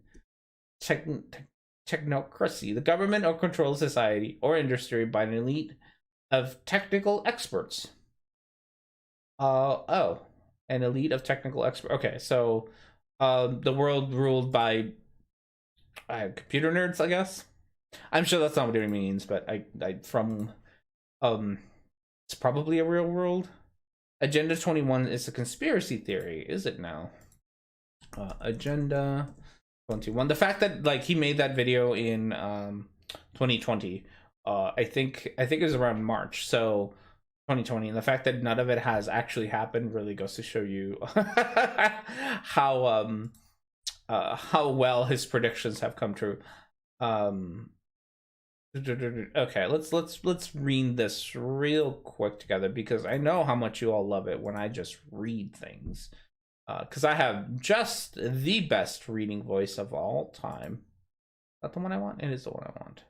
Technocracy. The government or control society or industry by an elite of technical experts. An elite of technical experts. Okay, so the world ruled by computer nerds, I guess. I'm sure that's not what it means, but I it's probably a real world. Agenda 21 is a conspiracy theory, is it now? Agenda 21. The fact that like he made that video in 2020, I think it was around March, so 2020, and the fact that none of it has actually happened really goes to show you how well his predictions have come true. Okay, let's read this real quick together, because I know how much you all love it when I just read things. Because I have just the best reading voice of all time. Is that the one I want? It is the one I want.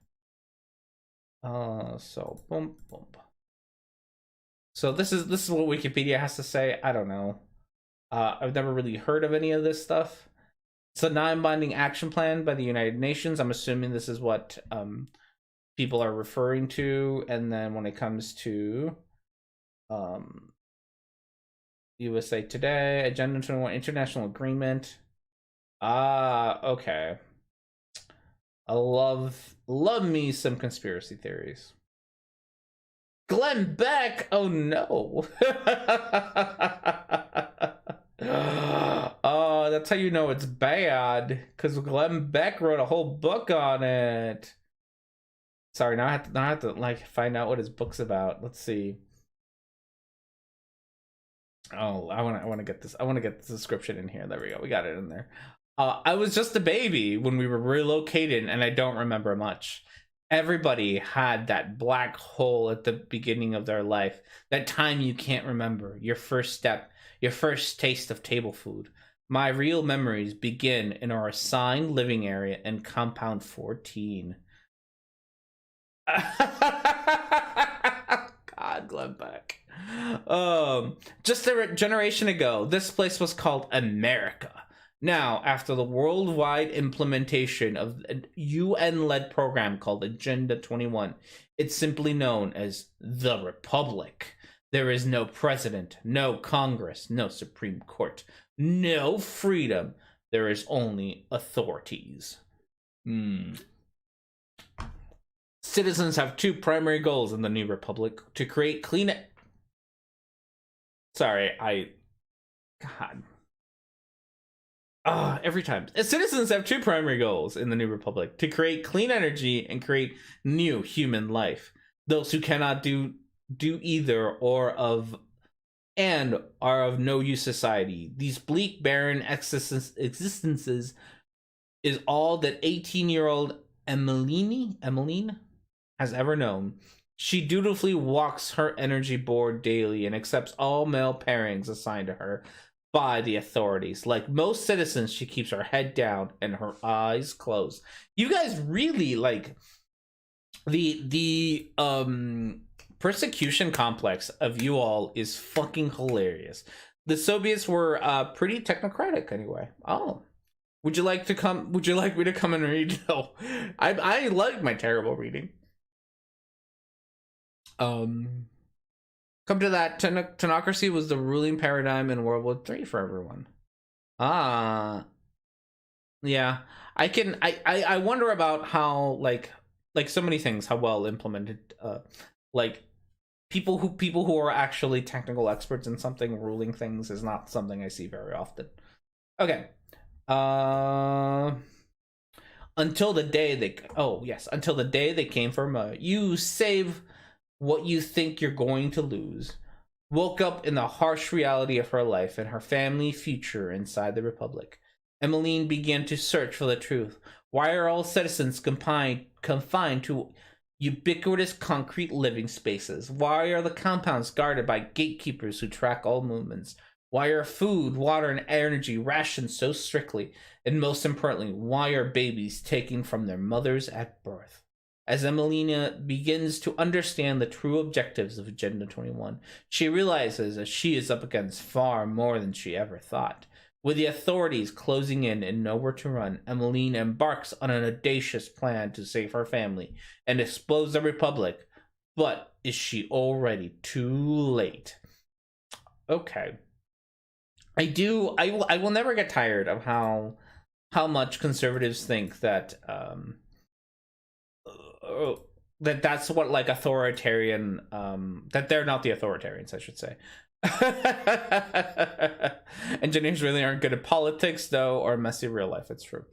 So boom, boom. So this is what Wikipedia has to say. I don't know. I've never really heard of any of this stuff. It's a non-binding action plan by the United Nations. I'm assuming this is what people are referring to. And then when it comes to USA Today, Agenda 21, International Agreement. Okay. I love me some conspiracy theories. Glenn Beck! Oh no! Oh, that's how you know it's bad, because Glenn Beck wrote a whole book on it. Sorry, now I have to like find out what his book's about. Let's see. Oh, I want to get this. I want to get the description in here. There we go. We got it in there. I was just a baby when we were relocated, and I don't remember much. Everybody had that black hole at the beginning of their life. That time you can't remember. Your first step, your first taste of table food. My real memories begin in our assigned living area in Compound 14. God, Glenn Beck. Just a generation ago, this place was called America. Now, after the worldwide implementation of a UN-led program called Agenda 21, it's simply known as the Republic. There is no president, no Congress, no Supreme Court, no freedom. There is only authorities. Citizens have two primary goals in the new republic: to create clean... every time. Citizens have two primary goals in the new republic: to create clean energy and create new human life. Those who cannot do either or are of no use society. These bleak, barren existences is all that 18-year-old Emmeline has ever known. She dutifully walks her energy board daily and accepts all male pairings assigned to her by the authorities. Like most citizens, she keeps her head down and her eyes closed. You guys really like the persecution complex of you all is fucking hilarious. The Soviets were pretty technocratic anyway. Oh. Would you like me to come and read? No. I like my terrible reading. Come to that, technocracy was the ruling paradigm in World War III for everyone. Yeah. I wonder about how like so many things, how well implemented like people who are actually technical experts in something ruling things is not something I see very often. Okay. Until the day they came from you save what you think you're going to lose, woke up in the harsh reality of her life and her family future inside the Republic. Emmeline began to search for the truth. Why are all citizens confined to ubiquitous concrete living spaces? Why are the compounds guarded by gatekeepers who track all movements? Why are food, water, and energy rationed so strictly? And most importantly, why are babies taken from their mothers at birth? As Emelina begins to understand the true objectives of Agenda 21, she realizes that she is up against far more than she ever thought. With the authorities closing in and nowhere to run, Emmeline embarks on an audacious plan to save her family and expose the Republic. But is she already too late? Okay. I will never get tired of how much conservatives think that that's what like authoritarian that they're not the authoritarians, I should say. Engineers really aren't good at politics, though, or messy real life. It's true.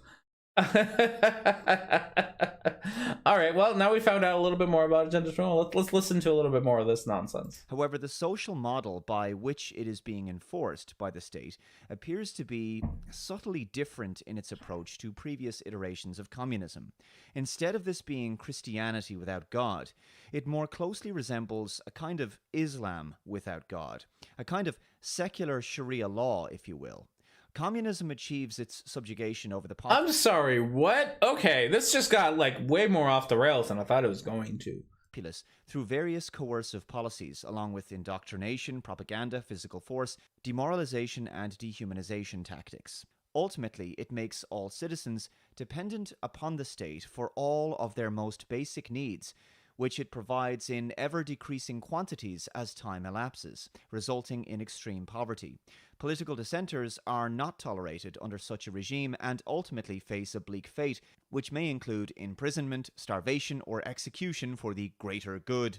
All right, well, now we found out a little bit more about gender control. Let's listen to a little bit more of this nonsense. However, the social model by which it is being enforced by the state appears to be subtly different in its approach to previous iterations of communism. Instead of this being Christianity without God, it more closely resembles a kind of Islam without God, a kind of secular Sharia law, if you will. Communism achieves its subjugation over the I'm sorry, what? Okay, this just got like way more off the rails than I thought it was going to. populace through various coercive policies, along with indoctrination, propaganda, physical force, demoralization, and dehumanization tactics. Ultimately, it makes all citizens dependent upon the state for all of their most basic needs, which it provides in ever-decreasing quantities as time elapses, resulting in extreme poverty. Political dissenters are not tolerated under such a regime and ultimately face a bleak fate, which may include imprisonment, starvation, or execution for the greater good.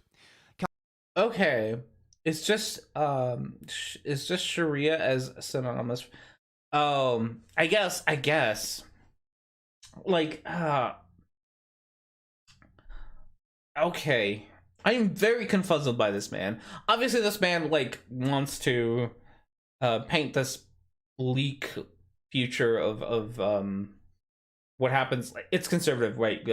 Okay, it's just Sharia as synonymous. I guess. Like, okay. I am very confuzzled by this man. Obviously, this man, like, wants to paint this bleak future of what happens. It's conservative, right?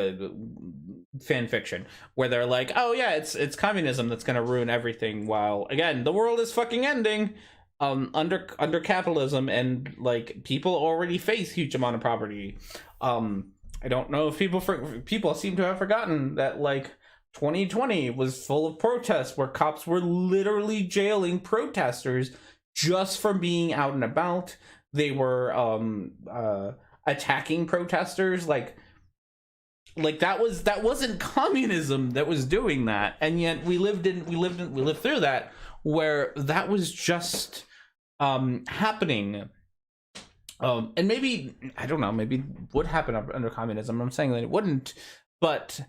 Fan fiction, where they're like, oh yeah, it's communism that's gonna ruin everything, while, again, the world is fucking ending under capitalism, and, like, people already face huge amount of poverty. I don't know if people seem to have forgotten that, like, 2020 was full of protests where cops were literally jailing protesters just for being out and about. They were attacking protesters. Like that wasn't communism that was doing that, and yet we lived through that, where that was just happening. And maybe, I don't know, maybe it would happen under communism. I'm saying that it wouldn't, but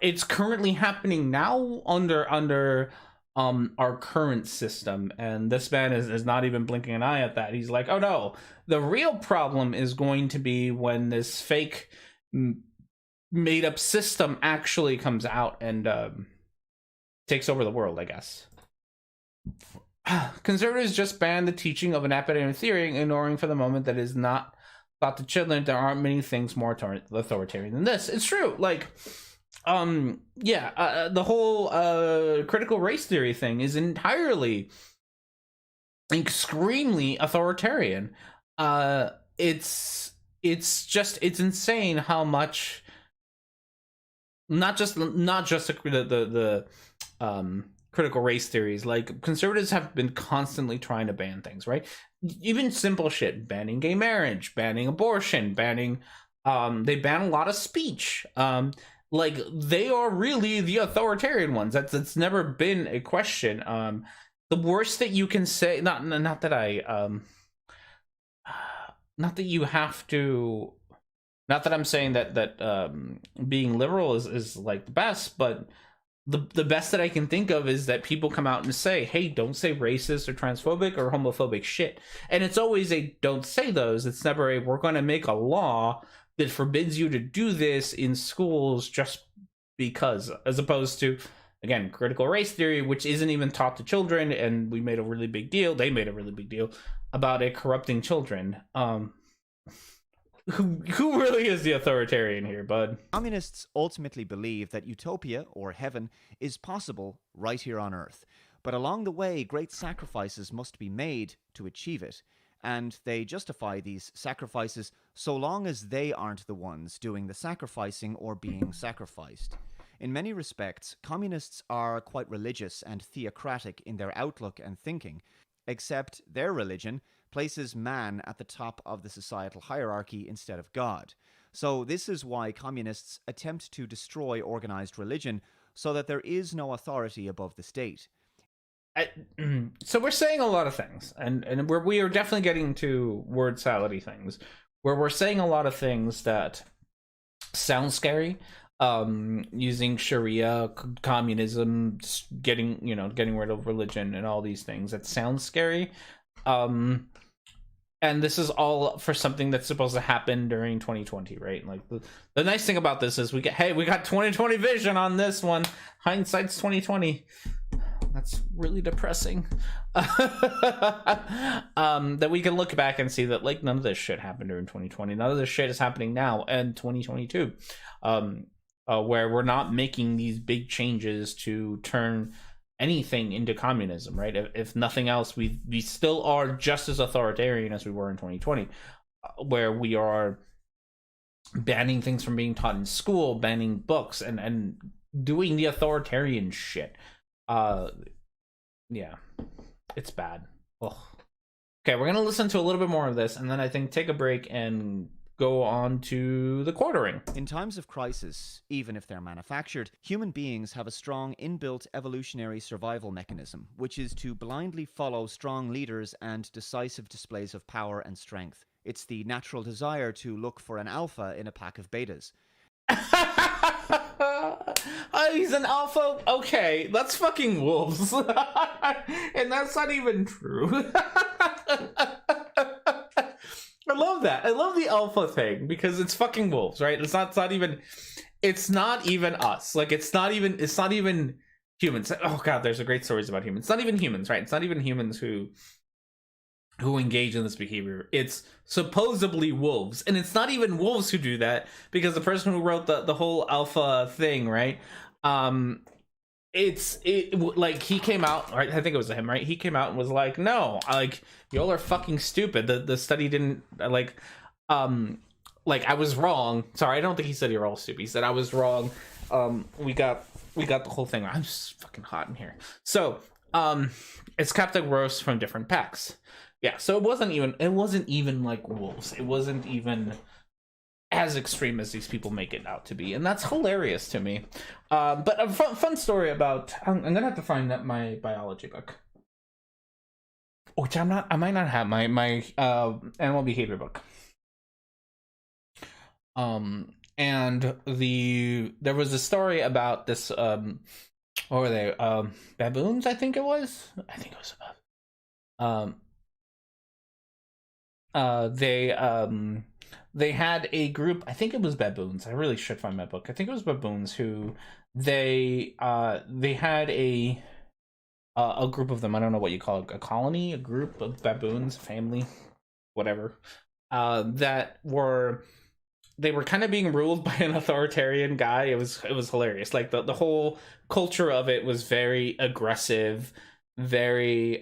it's currently happening now under our current system, and this man is not even blinking an eye at that. He's like, oh no, the real problem is going to be when this fake made up system actually comes out and takes over the world, I guess. Conservatives just banned the teaching of an epidemic theory, ignoring for the moment that it is not taught to children. There aren't many things more authoritarian than this. It's true. Like, the whole critical race theory thing is entirely extremely authoritarian. It's insane how much not just the critical race theories, like, conservatives have been constantly trying to ban things, right? Even simple shit, banning gay marriage, banning abortion, banning they ban a lot of speech. Like, they are really the authoritarian ones. That's never been a question. The worst that you can say, not that you have to, not that I'm saying that being liberal is like the best, but the best that I can think of is that people come out and say, hey, don't say racist or transphobic or homophobic shit. And it's always a don't say those. It's never a we're going to make a law that forbids you to do this in schools just because, as opposed to, again, critical race theory, which isn't even taught to children, and they made a really big deal about it corrupting children. Who really is the authoritarian here, bud? Communists ultimately believe that utopia, or heaven, is possible right here on Earth. But along the way, great sacrifices must be made to achieve it. And they justify these sacrifices so long as they aren't the ones doing the sacrificing or being sacrificed. In many respects, communists are quite religious and theocratic in their outlook and thinking, except their religion places man at the top of the societal hierarchy instead of God. So this is why communists attempt to destroy organized religion so that there is no authority above the state. So we're saying a lot of things, and we are definitely getting to word salady things, where we're saying a lot of things that sound scary. using Sharia, communism, getting rid of religion and all these things. That sounds scary. And this is all for something that's supposed to happen during 2020, right? Like the nice thing about this is we got 2020 vision on this one. Hindsight's 2020. That's really depressing. That we can look back and see that like none of this shit happened during 2020. None of this shit is happening now in 2022. Where we're not making these big changes to turn anything into communism, right? If nothing else, we still are just as authoritarian as we were in 2020, where we are banning things from being taught in school, banning books, and doing the authoritarian shit. Yeah, it's bad. Ugh. Okay, we're gonna listen to a little bit more of this, and then I think take a break and go on to the quartering. In times of crisis, even if they're manufactured, human beings have a strong inbuilt evolutionary survival mechanism, which is to blindly follow strong leaders and decisive displays of power and strength. It's the natural desire to look for an alpha in a pack of betas. Oh, he's an alpha? Okay, that's fucking wolves. And that's not even true. I love that. I love the alpha thing because it's fucking wolves, right? It's not even us. Like it's not even humans. Oh god, there's a great stories about humans. It's not even humans, right? It's not even humans who engage in this behavior. It's supposedly wolves, and it's not even wolves who do that because the person who wrote the whole alpha thing, right? Like he came out, right? I think it was him, right? He came out and was like, no, like y'all are fucking stupid. The study didn't like I was wrong. Sorry, I don't think he said you're all stupid. He said I was wrong. We got the whole thing. I'm just fucking hot in here. So it's Captain Gross from different packs. Yeah, so it wasn't even like wolves. It wasn't even as extreme as these people make it out to be, and that's hilarious to me. But a fun story about I'm gonna have to find that my biology book, which I might not have my animal behavior book. And there was a story about this what were they, baboons? I think it was they had a group, I think it was baboons. I really should find my book. I think it was baboons who they had a group of them. I don't know what you call it, a colony, a group of baboons, family, whatever. They were kind of being ruled by an authoritarian guy. It was hilarious. Like the whole culture of it was very aggressive, very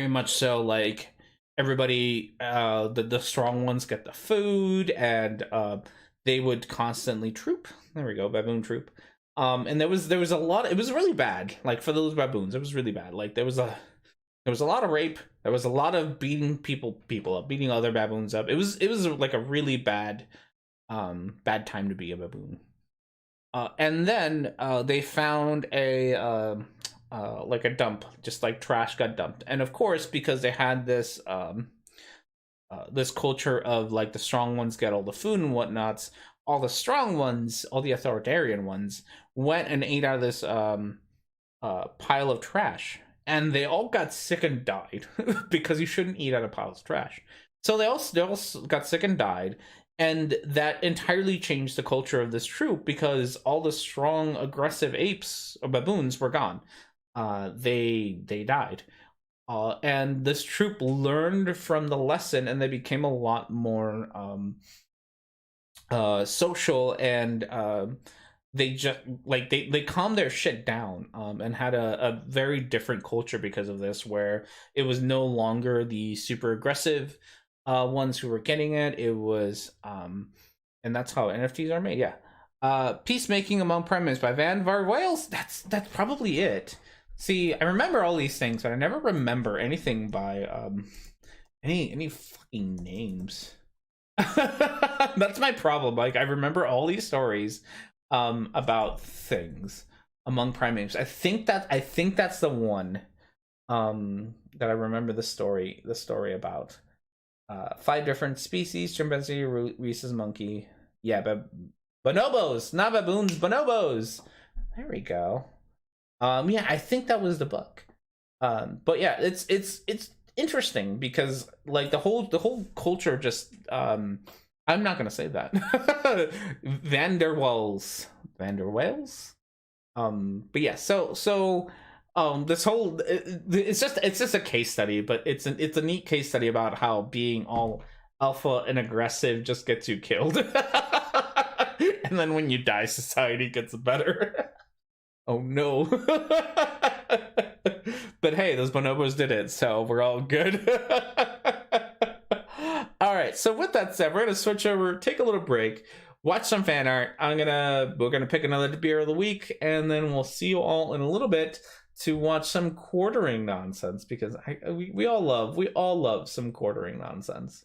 much so like everybody, the strong ones get the food, and they would constantly troop. There we go, baboon troop. And there was a lot. It was really bad. Like for those baboons, it was really bad. Like there was a lot of rape. There was a lot of beating people up, beating other baboons up. It was like a really bad time to be a baboon. And then they found a like a dump, just like trash got dumped. And of course, because they had this this culture of like the strong ones get all the food and whatnots, all the strong ones, all the authoritarian ones, went and ate out of this pile of trash, and they all got sick and died because you shouldn't eat out of piles of trash. So they all got sick and died, and that entirely changed the culture of this troop because all the strong, aggressive apes or baboons were gone. They died. And this troop learned from the lesson, and they became a lot more social, and they just like they calmed their shit down, and had a very different culture because of this, where it was no longer the super aggressive ones who were getting it. It was and that's how NFTs are made. Yeah. Peacemaking Among Primates by Van var Wales. That's probably it. See, I remember all these things, but I never remember anything by any fucking names. That's my problem. Like I remember all these stories about things among primates. I think that's the one that I remember the story about. 5 different species: chimpanzee, rhesus monkey, yeah, bonobos, not baboons, bonobos. There we go. Yeah, I think that was the book. But yeah, it's interesting because like the whole culture just I'm not gonna say that. Van der Waals. But yeah, so this whole it's just a case study, but it's a neat case study about how being all alpha and aggressive just gets you killed. And then when you die, society gets better. Oh no. But hey, those bonobos did it, so we're all good. All right, so with that said, we're gonna switch over, take a little break, watch some fan art. We're gonna pick another beer of the week, and then we'll see you all in a little bit to watch some quartering nonsense, because we all love some quartering nonsense.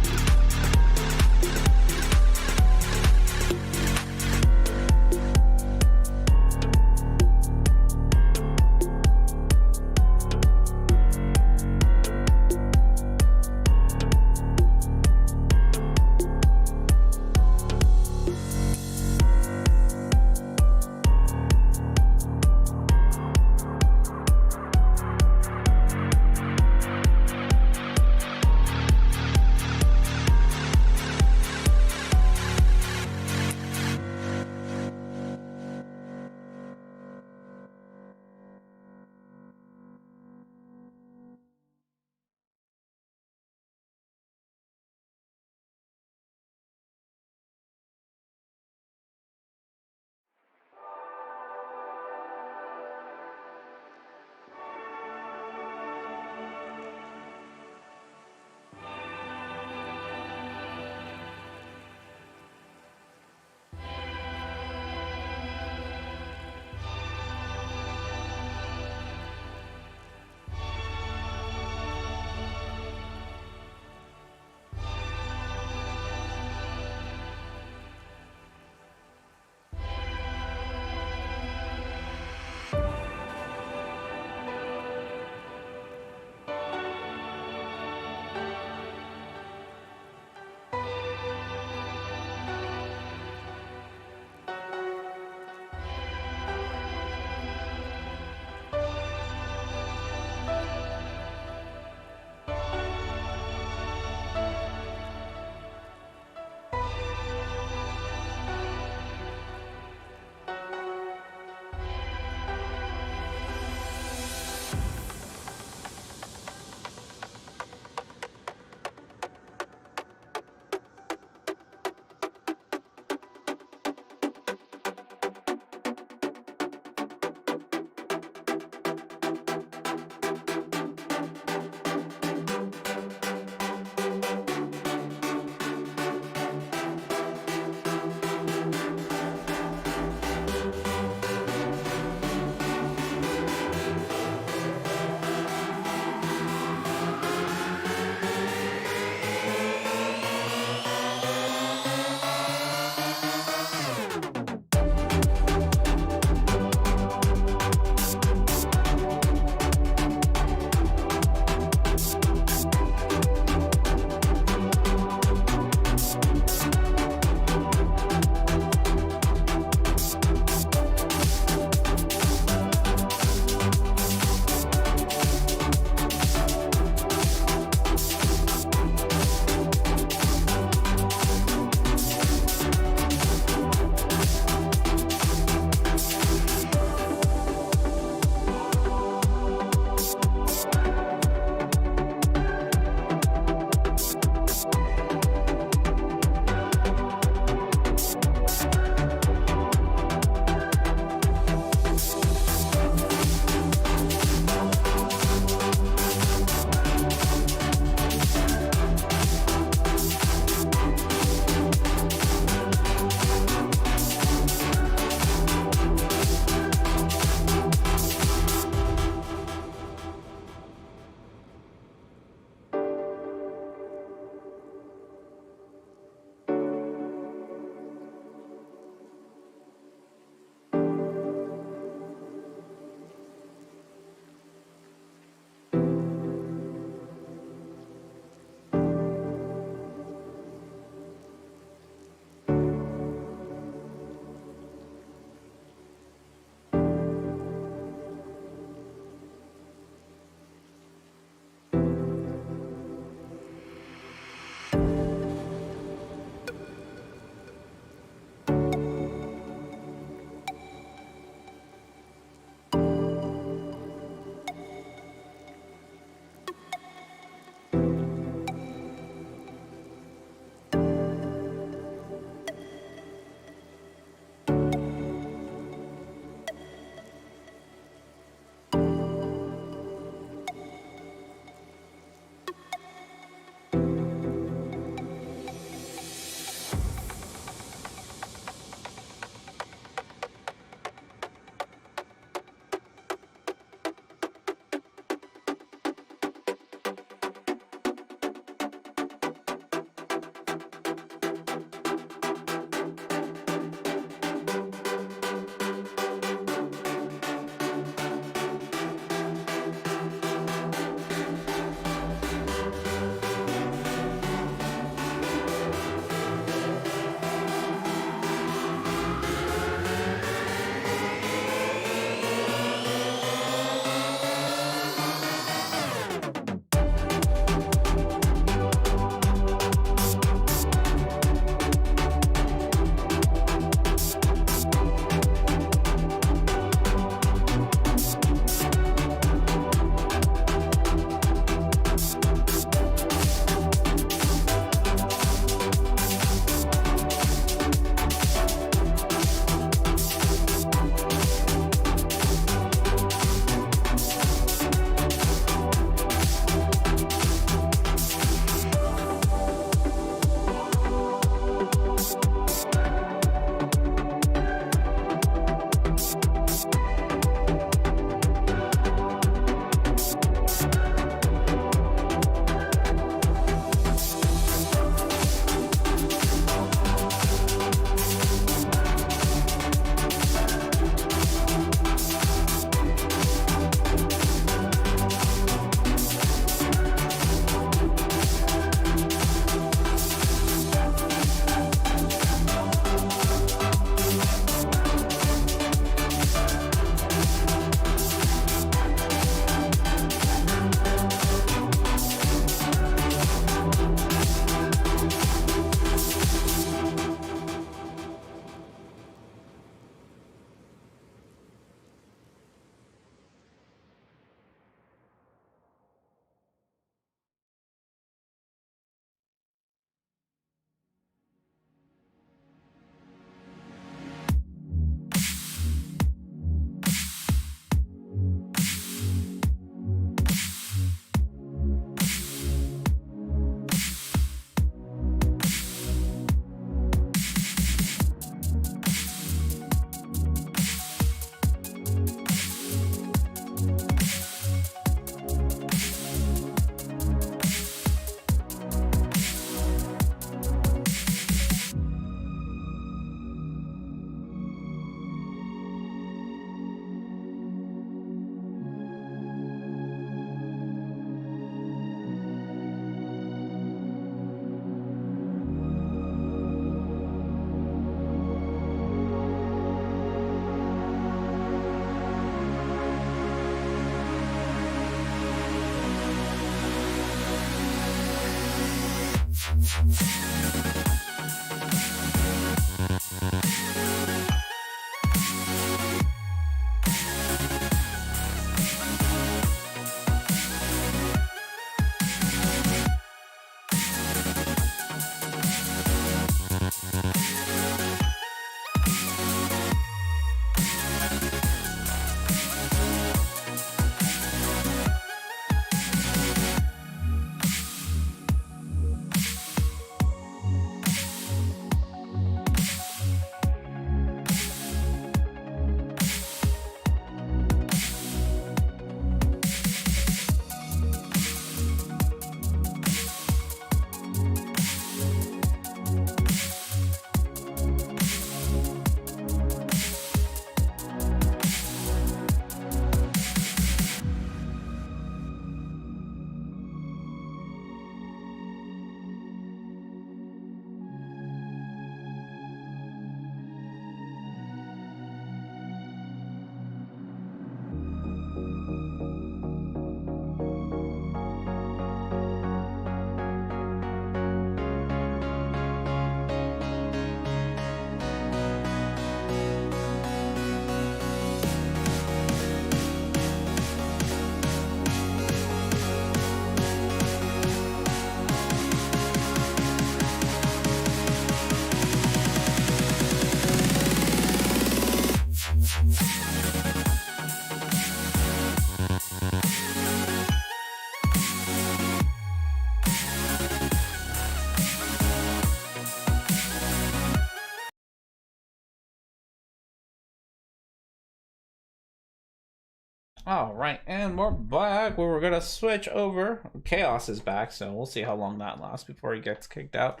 All right, and we're back. We're gonna switch over. Chaos is back, so we'll see how long that lasts before he gets kicked out.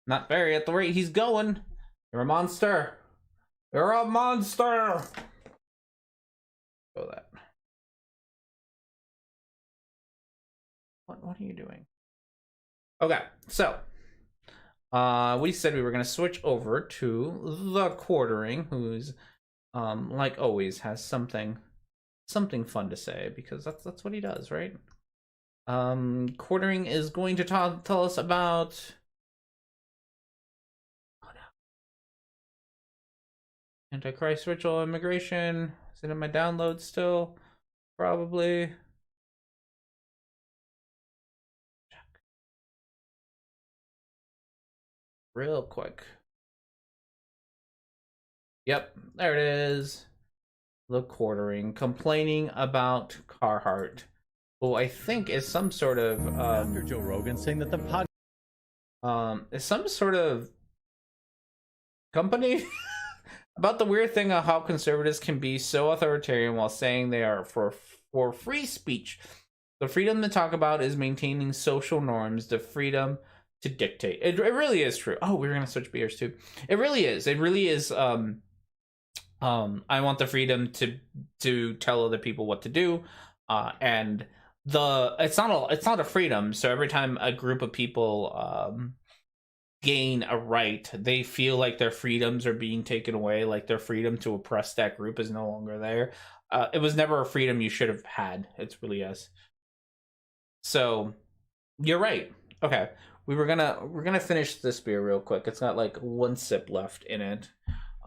Not very at the rate he's going. You're a monster. You're a monster. Go that. What are you doing? Okay, so we said we were gonna switch over to the Quartering, who's like always has something fun to say, because that's what he does, right? Quartering is going to tell us about Antichrist ritual immigration. Is it in my download still? Probably. Check. Real quick. Yep, there it is. The Quartering, complaining about Carhartt, who I think is some sort of after Joe Rogan saying that the pod is some sort of company about the weird thing of how conservatives can be so authoritarian while saying they are for free speech. The freedom to talk about is maintaining social norms, the freedom to dictate. It really is true. Oh, we're gonna switch beers too. It really is. It really is. I want the freedom to tell other people what to do, and it's not a freedom. So every time a group of people gain a right, they feel like their freedoms are being taken away, like their freedom to oppress that group is no longer there. It was never a freedom you should have had. It's really is. So you're right. Okay, we're gonna finish this beer real quick. It's got like one sip left in it.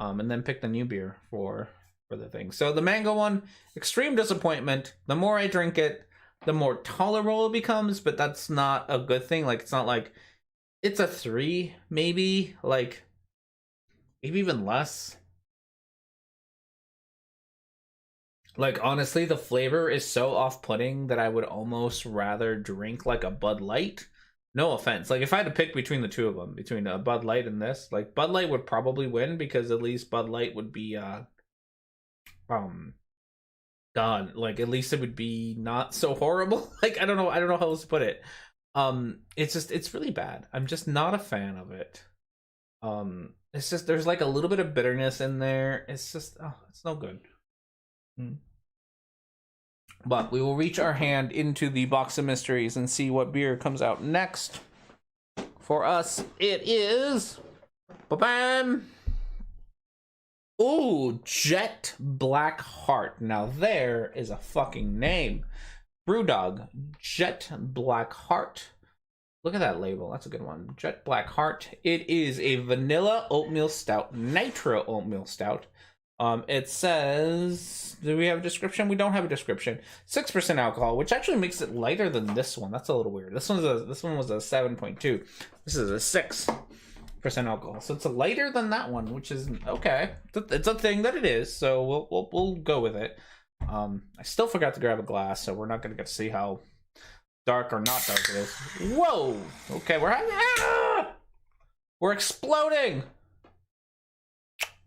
And then pick the new beer for the thing. So the mango one, extreme disappointment. The more I drink it, the more tolerable it becomes, but that's not a good thing. Like, it's not like, it's a 3, maybe, like, maybe even less. Like, honestly, the flavor is so off-putting that I would almost rather drink like a Bud Light. No offense. Like, if I had to pick between the two of them, between a Bud Light and this, like, Bud Light would probably win, because at least Bud Light would be done. Like, at least it would be not so horrible. Like, I don't know how else to put it. It's really bad. I'm just not a fan of it. It's just, there's like a little bit of bitterness in there. It's just, it's no good. But we will reach our hand into the box of mysteries and see what beer comes out next. For us, it is... Ba-bam! Ooh, Jet Black Heart. Now there is a fucking name. Brewdog, Jet Black Heart. Look at that label. That's a good one. Jet Black Heart. It is a vanilla oatmeal stout, nitro oatmeal stout. It says, do we have a description? We don't have a description. 6% alcohol, which actually makes it lighter than this one. That's a little weird. This one was a 7.2. This is a 6% alcohol, so it's lighter than that one, which is okay. It's a thing that it is, so we'll go with it. I still forgot to grab a glass, so we're not gonna get to see how dark or not dark it is. Whoa! Okay, we're exploding.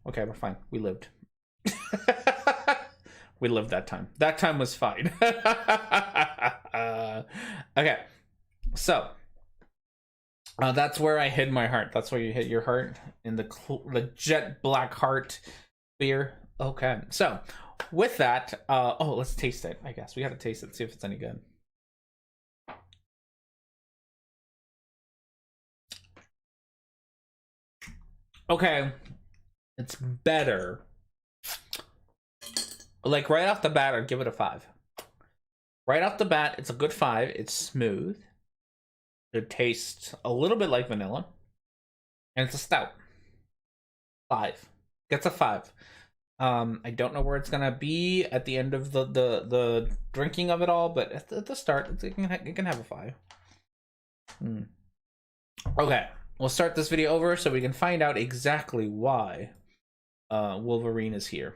Okay, we're fine. We lived. We lived that time. That time was fine. Okay, so that's where I hid my heart. That's where you hit your heart, in the Jet Black Heart beer. Okay, so with that, let's taste it. I guess we gotta taste it, see if it's any good. Okay, it's better. Like right off the bat, I'd give it a 5. Right off the bat, it's a good 5. It's smooth. It tastes a little bit like vanilla, and it's a stout. 5 gets a 5. I don't know where it's gonna be at the end of the drinking of it all, but at the start, it can have a 5. Okay, we'll start this video over so we can find out exactly why Wolverine is here.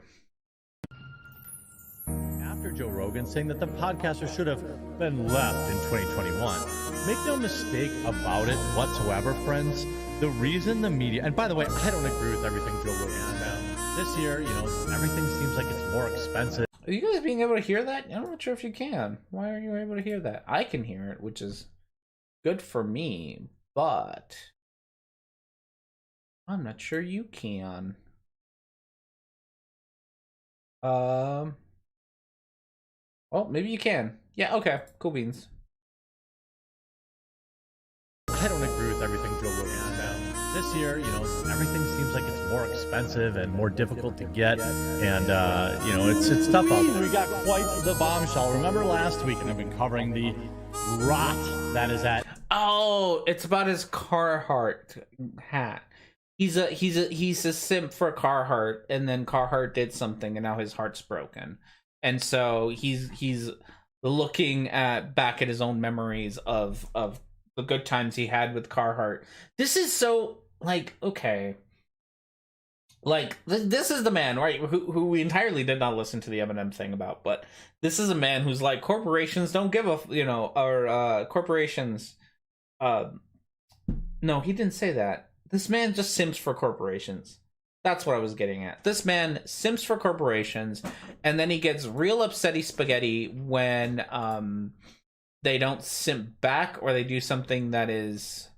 After Joe Rogan saying that the podcaster should have been left in 2021. Make no mistake about it whatsoever, friends. The reason the media, and by the way, I don't agree with everything Joe Rogan said. This year, everything seems like it's more expensive. Are you guys being able to hear that? I'm not sure if you can. Why are you able to hear that? I can hear it, which is good for me, but I'm not sure you can. Oh, maybe you can. Yeah, okay. Cool beans. I don't agree with everything Joe Rogan said. This year, everything seems like it's more expensive and more difficult to get, and it's tough out there. We got quite the bombshell. Remember last week, and I've been covering the rot that is at. Oh, it's about his Carhartt hat. He's a simp for Carhartt, and then Carhartt did something, and now his heart's broken, and so he's looking back at his own memories of the good times he had with Carhartt. This is so okay. This is the man, right? Who we entirely did not listen to the Eminem thing about, but this is a man who's like, corporations don't give a corporations. No, he didn't say that. This man just simps for corporations. That's what I was getting at. This man simps for corporations, and then he gets real upsetty spaghetti when they don't simp back, or they do something that is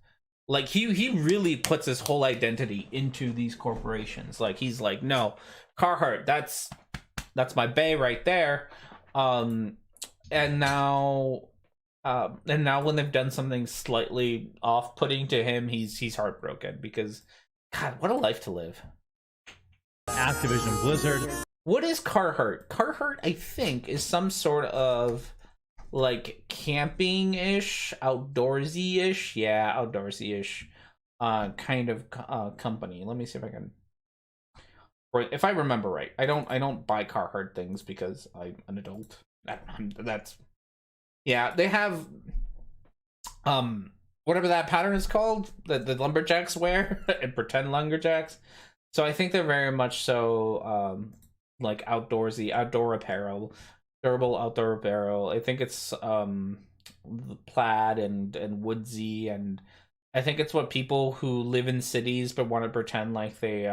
like he really puts his whole identity into these corporations. Like he's like, no, Carhartt, that's my bae right there. And now when they've done something slightly off-putting to him, he's heartbroken because, God, what a life to live. Activision Blizzard. What is Carhartt? Carhartt, I think, is some sort of like camping-ish, outdoorsy-ish, outdoorsy-ish kind of company. Let me see if I can, or if I remember right. I don't buy Carhartt things because I'm an adult. That's they have whatever that pattern is called, the lumberjacks wear and pretend lumberjacks. So I think they're very much so like outdoorsy, outdoor apparel, durable outdoor apparel. I think it's plaid and woodsy, and I think it's what people who live in cities but want to pretend like they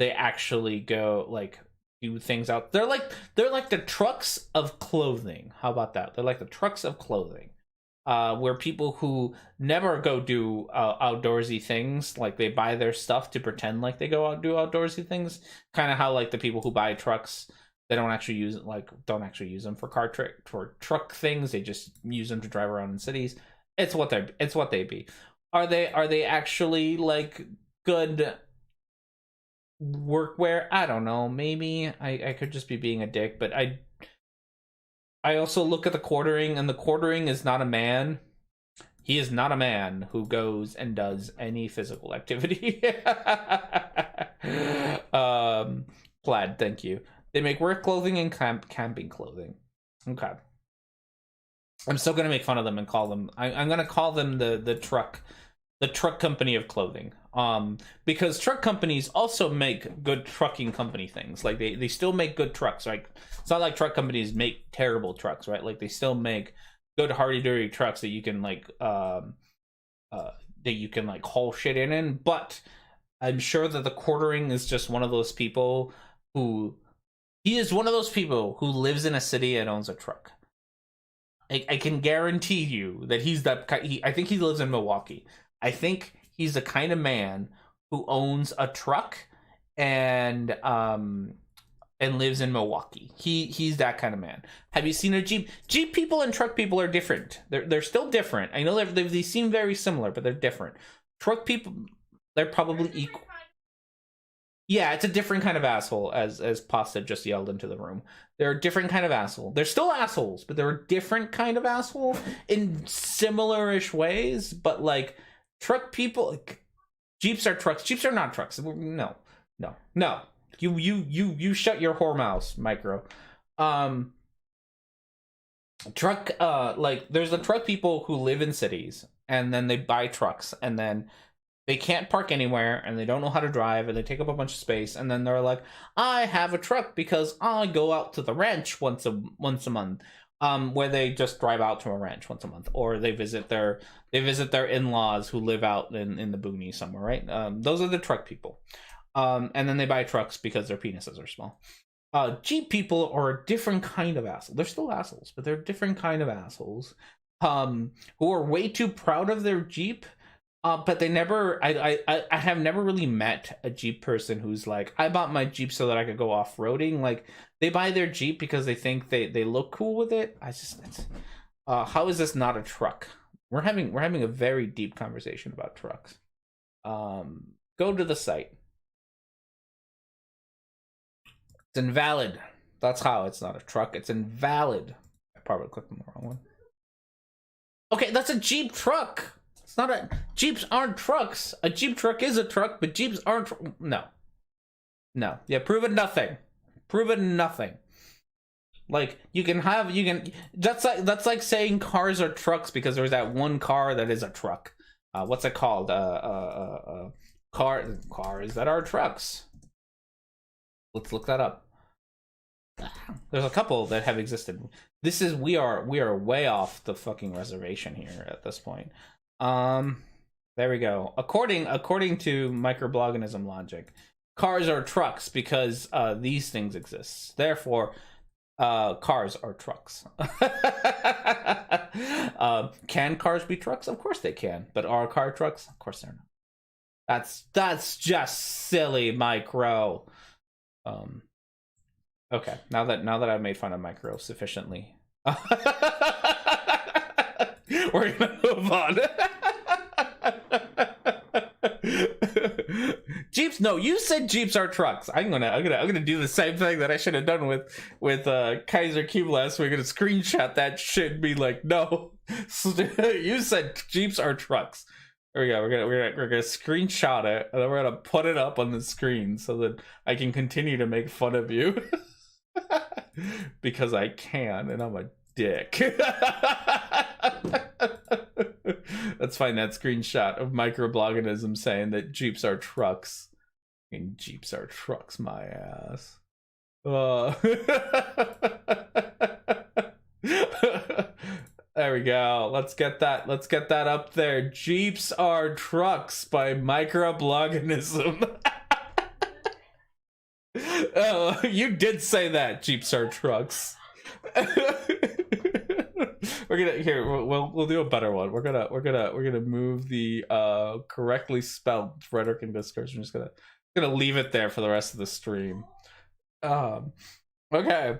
actually go like do things out. They're like the trucks of clothing. How about that? They're like the trucks of clothing. Where people who never go do outdoorsy things, like they buy their stuff to pretend like they go out do outdoorsy things. Kind of how like the people who buy trucks, they don't actually use them for truck things. They just use them to drive around in cities. It's what they be. Are they actually like good workwear? I don't know. Maybe I could just be being a dick, but I also look at the quartering, and the quartering is not a man. He is not a man who goes and does any physical activity. Plaid, thank you. They make work clothing and camping clothing. Okay. I'm still gonna make fun of them and call them. I'm gonna call them the truck company of clothing. Because truck companies also make good trucking company things. Like they still make good trucks. Like it's not like truck companies make terrible trucks, right? Like they still make good hardy-dirty trucks that you can like haul shit in. But I'm sure that the Quartering is just one of those people who lives in a city and owns a truck. I can guarantee you that he's that. I think he lives in Milwaukee. I think he's the kind of man who owns a truck and lives in Milwaukee. He's that kind of man. Have you seen a Jeep? Jeep people and truck people are different. They're still different. I know they seem very similar, but they're different. Truck people, they're probably equal. Yeah, it's a different kind of asshole, as Pasta just yelled into the room. They're a different kind of asshole. They're still assholes, but they're a different kind of asshole in similar-ish ways. But like truck people, Jeeps are trucks. Jeeps are not trucks. No. You shut your whore mouth, Micro. Truck, like there's the truck people who live in cities and then they buy trucks and then they can't park anywhere and they don't know how to drive and they take up a bunch of space and then they're like, I have a truck because I go out to the ranch once a month, where they just drive out to a ranch once a month, or they visit their in-laws who live out in the boonies somewhere, right? Those are the truck people. And then they buy trucks because their penises are small. Jeep people are a different kind of asshole. They're still assholes, but they're a different kind of assholes who are way too proud of their Jeep. But they never, I have never really met a Jeep person who's like, I bought my Jeep so that I could go off-roading. Like, they buy their Jeep because they think they look cool with it. How is this not a truck? We're having a very deep conversation about trucks. Go to the site. It's invalid. That's how it's not a truck. It's invalid. I probably clicked on the wrong one. Okay, that's a Jeep truck. It's not a... Jeeps aren't trucks. A Jeep truck is a truck, but Jeeps aren't... No. Yeah, proven nothing. Like, that's like saying cars are trucks because there's that one car that is a truck. What's it called? Cars that are trucks. Let's look that up. There's a couple that have existed. We are way off the fucking reservation here at this point. There we go. According to microbloganism logic, cars are trucks because these things exist. Therefore, cars are trucks. Can cars be trucks? Of course they can. But are car trucks? Of course they're not. That's just silly, Micro. Okay, now that I've made fun of Micro sufficiently, we're gonna move on. Jeeps? No, you said Jeeps are trucks. I'm gonna do the same thing that I should have done with Kaiser Cube last week. I'm gonna screenshot that shit and be like, no, you said Jeeps are trucks. There we go. We're gonna screenshot it and then we're gonna put it up on the screen so that I can continue to make fun of you. Because I can, and I'm a dick. Let's find that screenshot of microbloganism saying that Jeeps are trucks. And Jeeps are trucks, my ass. There we go. Let's get that up there. Jeeps are trucks by microbloganism. Oh, you did say that. Jeeps are trucks. We'll do a better one. We're gonna move the correctly spelled Rhetoric and Discourse. I'm just gonna leave it there for the rest of the stream. Okay.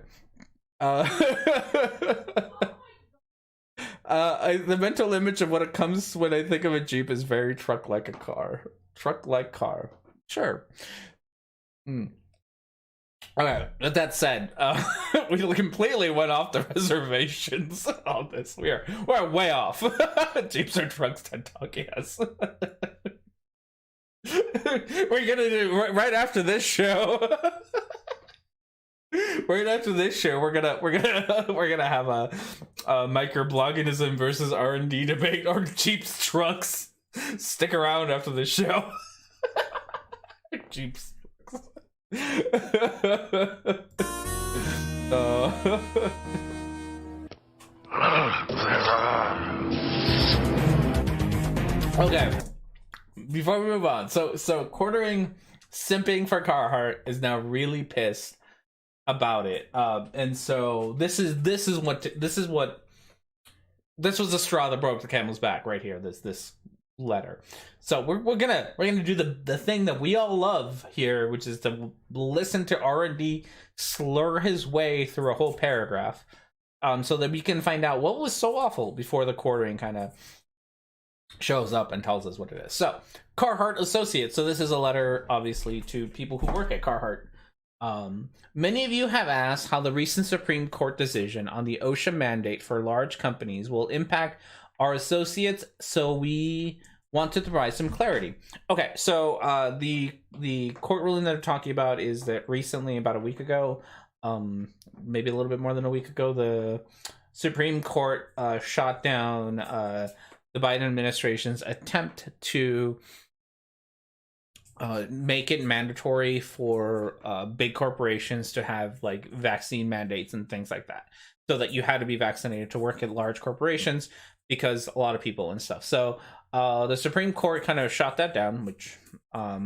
The mental image of what it comes when I think of a Jeep is very truck-like a car. Truck-like car. Sure. Okay, with that said, we completely went off the reservations on this. We're way off. Jeeps or trucks, TED Talk, yes. We're gonna do right after this show. Right after this show, we're gonna have a microbloganism versus R&D debate or Jeeps trucks. Stick around after the show. Jeeps. Okay. Before we move on, so quartering simping for Carhartt is now really pissed about it, and so this was the straw that broke the camel's back right here. This letter. So we're gonna do the thing that we all love here, which is to listen to R&D slur his way through a whole paragraph, so that we can find out what was so awful before the quartering kind of shows up and tells us what it is. So Carhartt Associates. So this is a letter, obviously, to people who work at Carhartt. Many of you have asked how the recent Supreme Court decision on the OSHA mandate for large companies will impact our associates, so we wanted to provide some clarity. Okay, so the court ruling that I'm talking about is that recently, about a week ago, maybe a little bit more than a week ago, the Supreme Court shot down the Biden administration's attempt to make it mandatory for big corporations to have like vaccine mandates and things like that, so that you had to be vaccinated to work at large corporations, because a lot of people and stuff. So the Supreme Court kind of shot that down, which I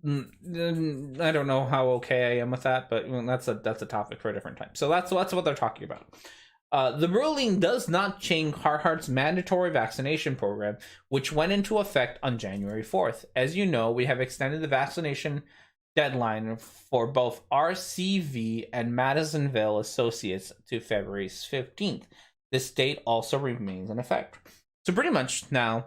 don't know how okay I am with that, but that's a topic for a different time. So that's what they're talking about. The ruling does not change Carhartt's mandatory vaccination program, which went into effect on January 4th. As you know, we have extended the vaccination deadline for both RCV and Madisonville Associates to February 15th. This date also remains in effect. So pretty much now,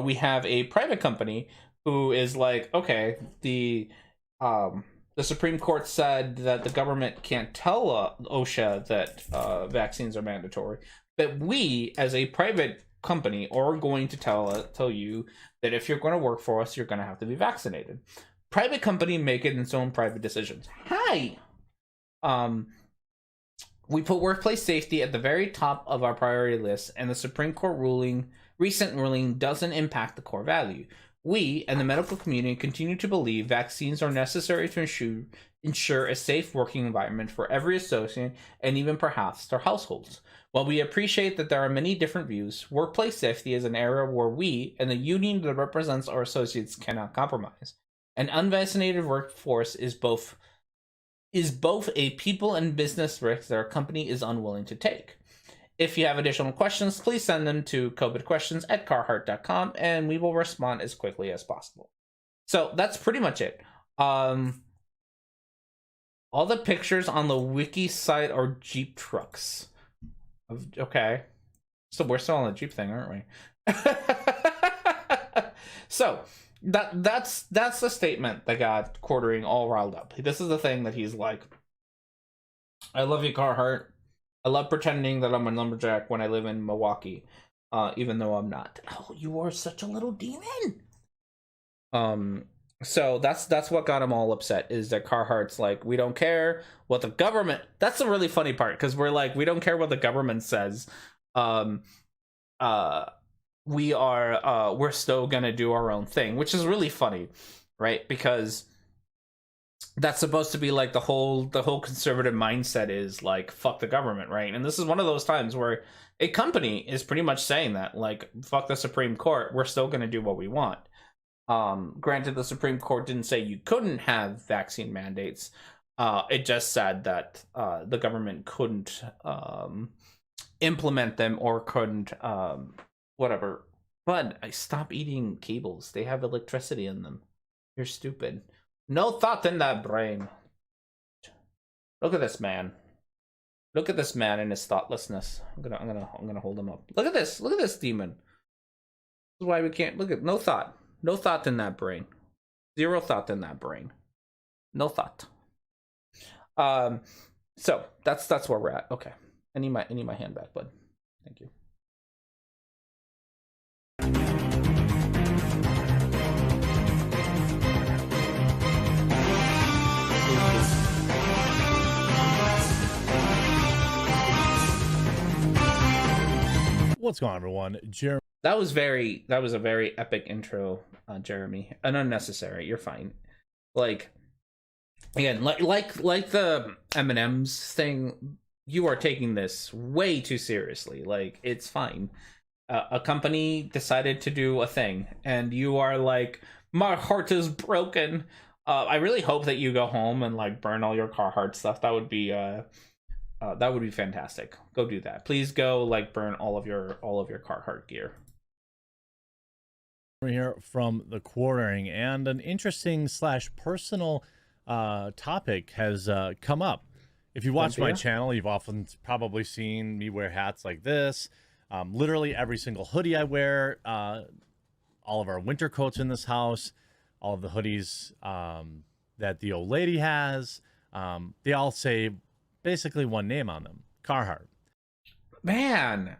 we have a private company who is like, okay, the Supreme Court said that the government can't tell OSHA that vaccines are mandatory, but we, as a private company, are going to tell you that if you're going to work for us, you're going to have to be vaccinated. Private company making its own private decisions. Hi. We put workplace safety at the very top of our priority list, and the Supreme Court recent ruling doesn't impact the core value. We and the medical community continue to believe vaccines are necessary to ensure a safe working environment for every associate and even perhaps their households. While we appreciate that there are many different views, workplace safety is an area where we and the union that represents our associates cannot compromise. An unvaccinated workforce is both a people and business risk that our company is unwilling to take. If you have additional questions, please send them to covidquestions@carhartt.com, and we will respond as quickly as possible. So that's pretty much it. All the pictures on the wiki site are Jeep trucks. Okay. So we're still on the Jeep thing, aren't we? So that's the statement that got quartering all riled up. This is the thing that he's like, I love you, Carhartt. I love pretending that I'm a lumberjack when I live in Milwaukee, even though I'm not. Oh, you are such a little demon. So that's what got him all upset, is that Carhartt's like, we don't care what the government. That's the really funny part, because we're like, we don't care what the government says. We're still gonna do our own thing, which is really funny, right? Because that's supposed to be like the whole conservative mindset is like, fuck the government, right? And this is one of those times where a company is pretty much saying that, like, fuck the Supreme Court, we're still going to do what we want. Granted, the Supreme Court didn't say you couldn't have vaccine mandates. It just said that the government couldn't implement them or couldn't whatever. But I stop eating cables. They have electricity in them. You're stupid. No thought in that brain. Look at this man. Look at this man and his thoughtlessness. I'm gonna hold him up. Look at this. Look at this demon. This is why we can't look at no thought. No thought in that brain. Zero thought in that brain. No thought. So that's where we're at. Okay. I need my hand back, bud. Thank you. What's going on, everyone? Jeremy. That was a very epic intro, Jeremy, and unnecessary. You're fine. Like, again, like the M&M's thing, you are taking this way too seriously. Like, it's fine. A company decided to do a thing, and you are like, my heart is broken. I really hope that you go home and like burn all your Carhartt stuff. That would be fantastic. Go do that. Please go like burn all of your Carhartt gear. We're here from the quartering, and an interesting / personal topic has come up. If you watch my channel, you've often probably seen me wear hats like this. Literally every single hoodie I wear, all of our winter coats in this house, all of the hoodies that the old lady has, they all say basically one name on them: Carhartt. Man,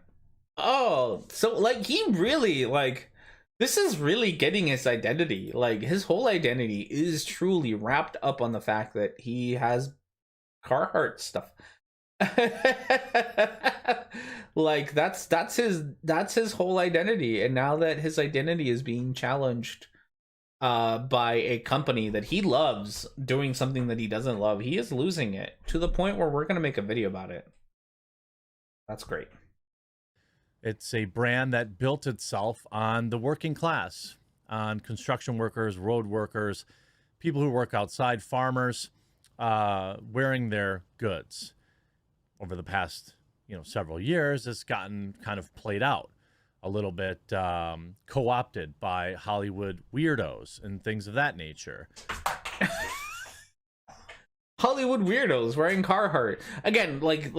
oh, so like he really like this is really getting his identity. Like his whole identity is truly wrapped up on the fact that he has Carhartt stuff. Like that's his whole identity, and now that his identity is being challenged by a company that he loves doing something that he doesn't love, he is losing it to the point where we're going to make a video about it. That's great. It's a brand that built itself on the working class, on construction workers, road workers, people who work outside, farmers, wearing their goods. Over the past, several years, it's gotten kind of played out a little bit, co-opted by Hollywood weirdos and things of that nature. Hollywood weirdos wearing Carhartt. Again, like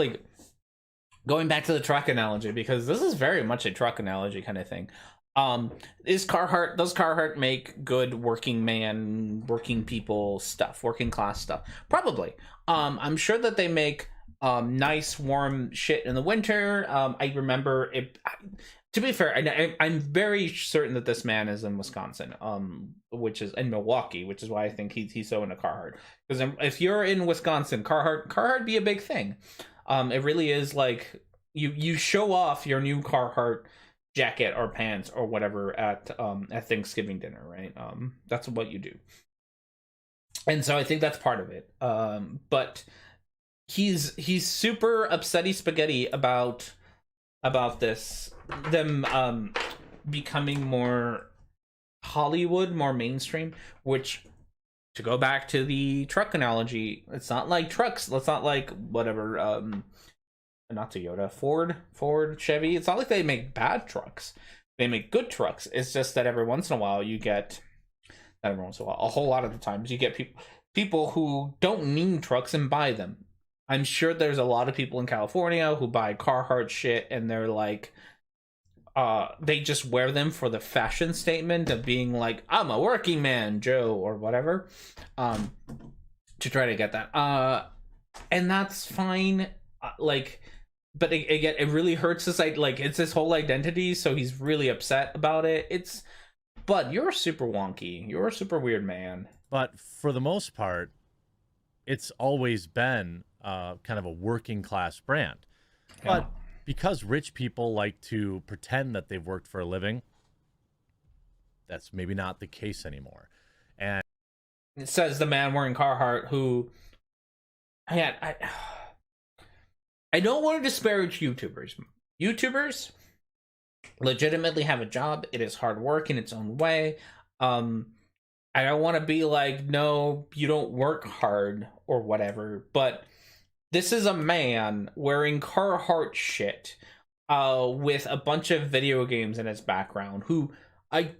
going back to the truck analogy, because this is very much a truck analogy kind of thing. Does Carhartt make good working people stuff, working class stuff? Probably. I'm sure that they make nice warm shit in the winter. I remember it. To be fair, I'm very certain that this man is in Wisconsin, which is in Milwaukee, which is why I think he's so into Carhartt. Because if you're in Wisconsin, Carhartt be a big thing. It really is like you show off your new Carhartt jacket or pants or whatever at Thanksgiving dinner, right? That's what you do. And so I think that's part of it. But he's super upsetty spaghetti about them becoming more Hollywood, more mainstream, which, to go back to the truck analogy, it's not like trucks, it's not like whatever, not Toyota, Ford, Chevy, it's not like they make bad trucks. They make good trucks. It's just that every once in a while you get, not every once in a while, a whole lot of the times you get people who don't need trucks and buy them. I'm sure there's a lot of people in California who buy Carhartt shit and they're like, they just wear them for the fashion statement of being like, I'm a working man, Joe, or whatever, to try to get that. And that's fine. But again, it really hurts his, like, it's his whole identity, so he's really upset about it. But you're super wonky. You're a super weird man. But for the most part, it's always been kind of a working class brand. Yeah. But because rich people like to pretend that they've worked for a living, that's maybe not the case anymore. And it says the man wearing Carhartt who, man, I don't want to disparage YouTubers. YouTubers legitimately have a job. It is hard work in its own way. I don't want to be like, no, you don't work hard or whatever, but this is a man wearing Carhartt shit with a bunch of video games in his background who I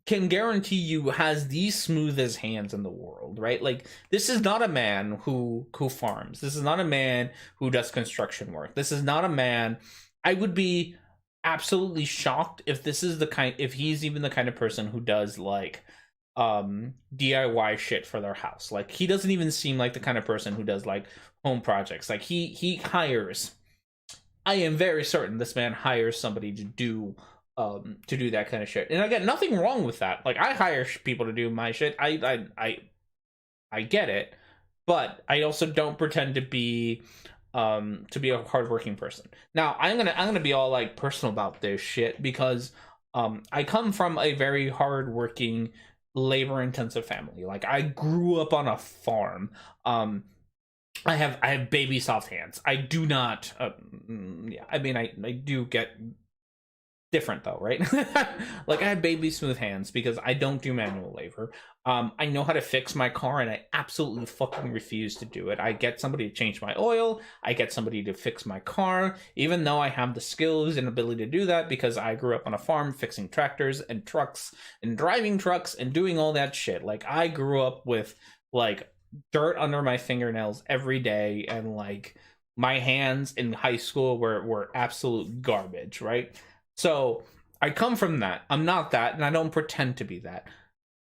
can guarantee you has the smoothest hands in the world, right? Like, this is not a man who farms. This is not a man who does construction work. This is not a man. I would be absolutely shocked if this is if he's even the kind of person who does like DIY shit for their house. Like, he doesn't even seem like the kind of person who does like home projects. Like, he hires, I am very certain this man hires somebody to do that kind of shit. And again, nothing wrong with that. Like, I hire people to do my shit. I get it, but I also don't pretend to be a hardworking person. Now, I'm gonna be all like personal about this shit because I come from a very hardworking, labor-intensive family. Like, I grew up on a farm. I have baby soft hands. I do not. Yeah, I mean, I do get different though, right? Like, I have baby smooth hands because I don't do manual labor. I know how to fix my car, and I absolutely fucking refuse to do it. I get somebody to change my oil. I get somebody to fix my car, even though I have the skills and ability to do that because I grew up on a farm fixing tractors and trucks and driving trucks and doing all that shit. Like, I grew up with like dirt under my fingernails every day, and like my hands in high school were absolute garbage, right? So I come from that. I'm not that, and I don't pretend to be that.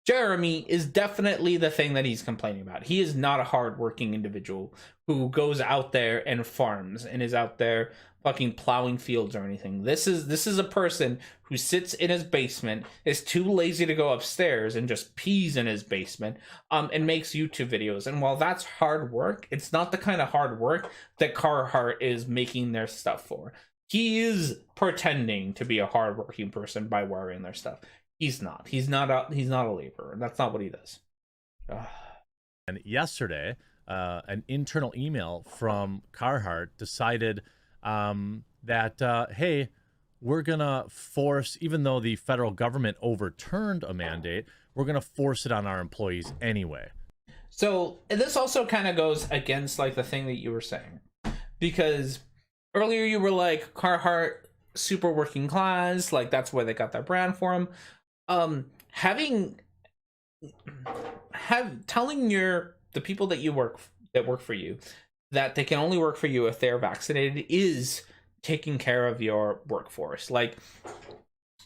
Jeremy is definitely the thing that he's complaining about. He is not a hardworking individual who goes out there and farms and is out there fucking plowing fields or anything. This is a person who sits in his basement, is too lazy to go upstairs, and just pees in his basement, and makes YouTube videos. And while that's hard work, it's not the kind of hard work that Carhartt is making their stuff for. He is pretending to be a hardworking person by wearing their stuff. He's not. He's not a laborer. That's not what he does. And yesterday, an internal email from Carhartt decided that, hey, we're going to force, even though the federal government overturned a mandate, we're going to force it on our employees anyway. So this also kind of goes against like the thing that you were saying, because earlier you were like, Carhartt, super working class, like that's where they got their brand from. Telling the people that work for you that they can only work for you if they're vaccinated is taking care of your workforce. Like,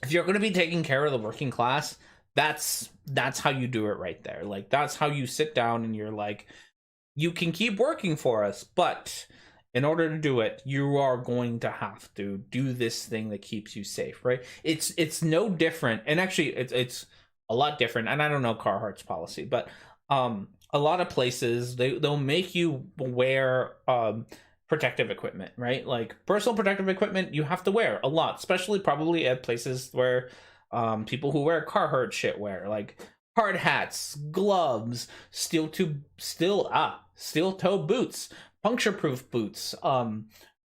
if you're going to be taking care of the working class, that's how you do it right there. Like, that's how you sit down and you're like, you can keep working for us, but in order to do it, you are going to have to do this thing that keeps you safe, right? It's no different, and actually it's a lot different. And I don't know Carhartt's policy, but a lot of places they'll make you wear protective equipment, right? Like, personal protective equipment you have to wear a lot, especially probably at places where people who wear Carhartt shit wear, like hard hats, gloves, steel toe boots, puncture-proof boots,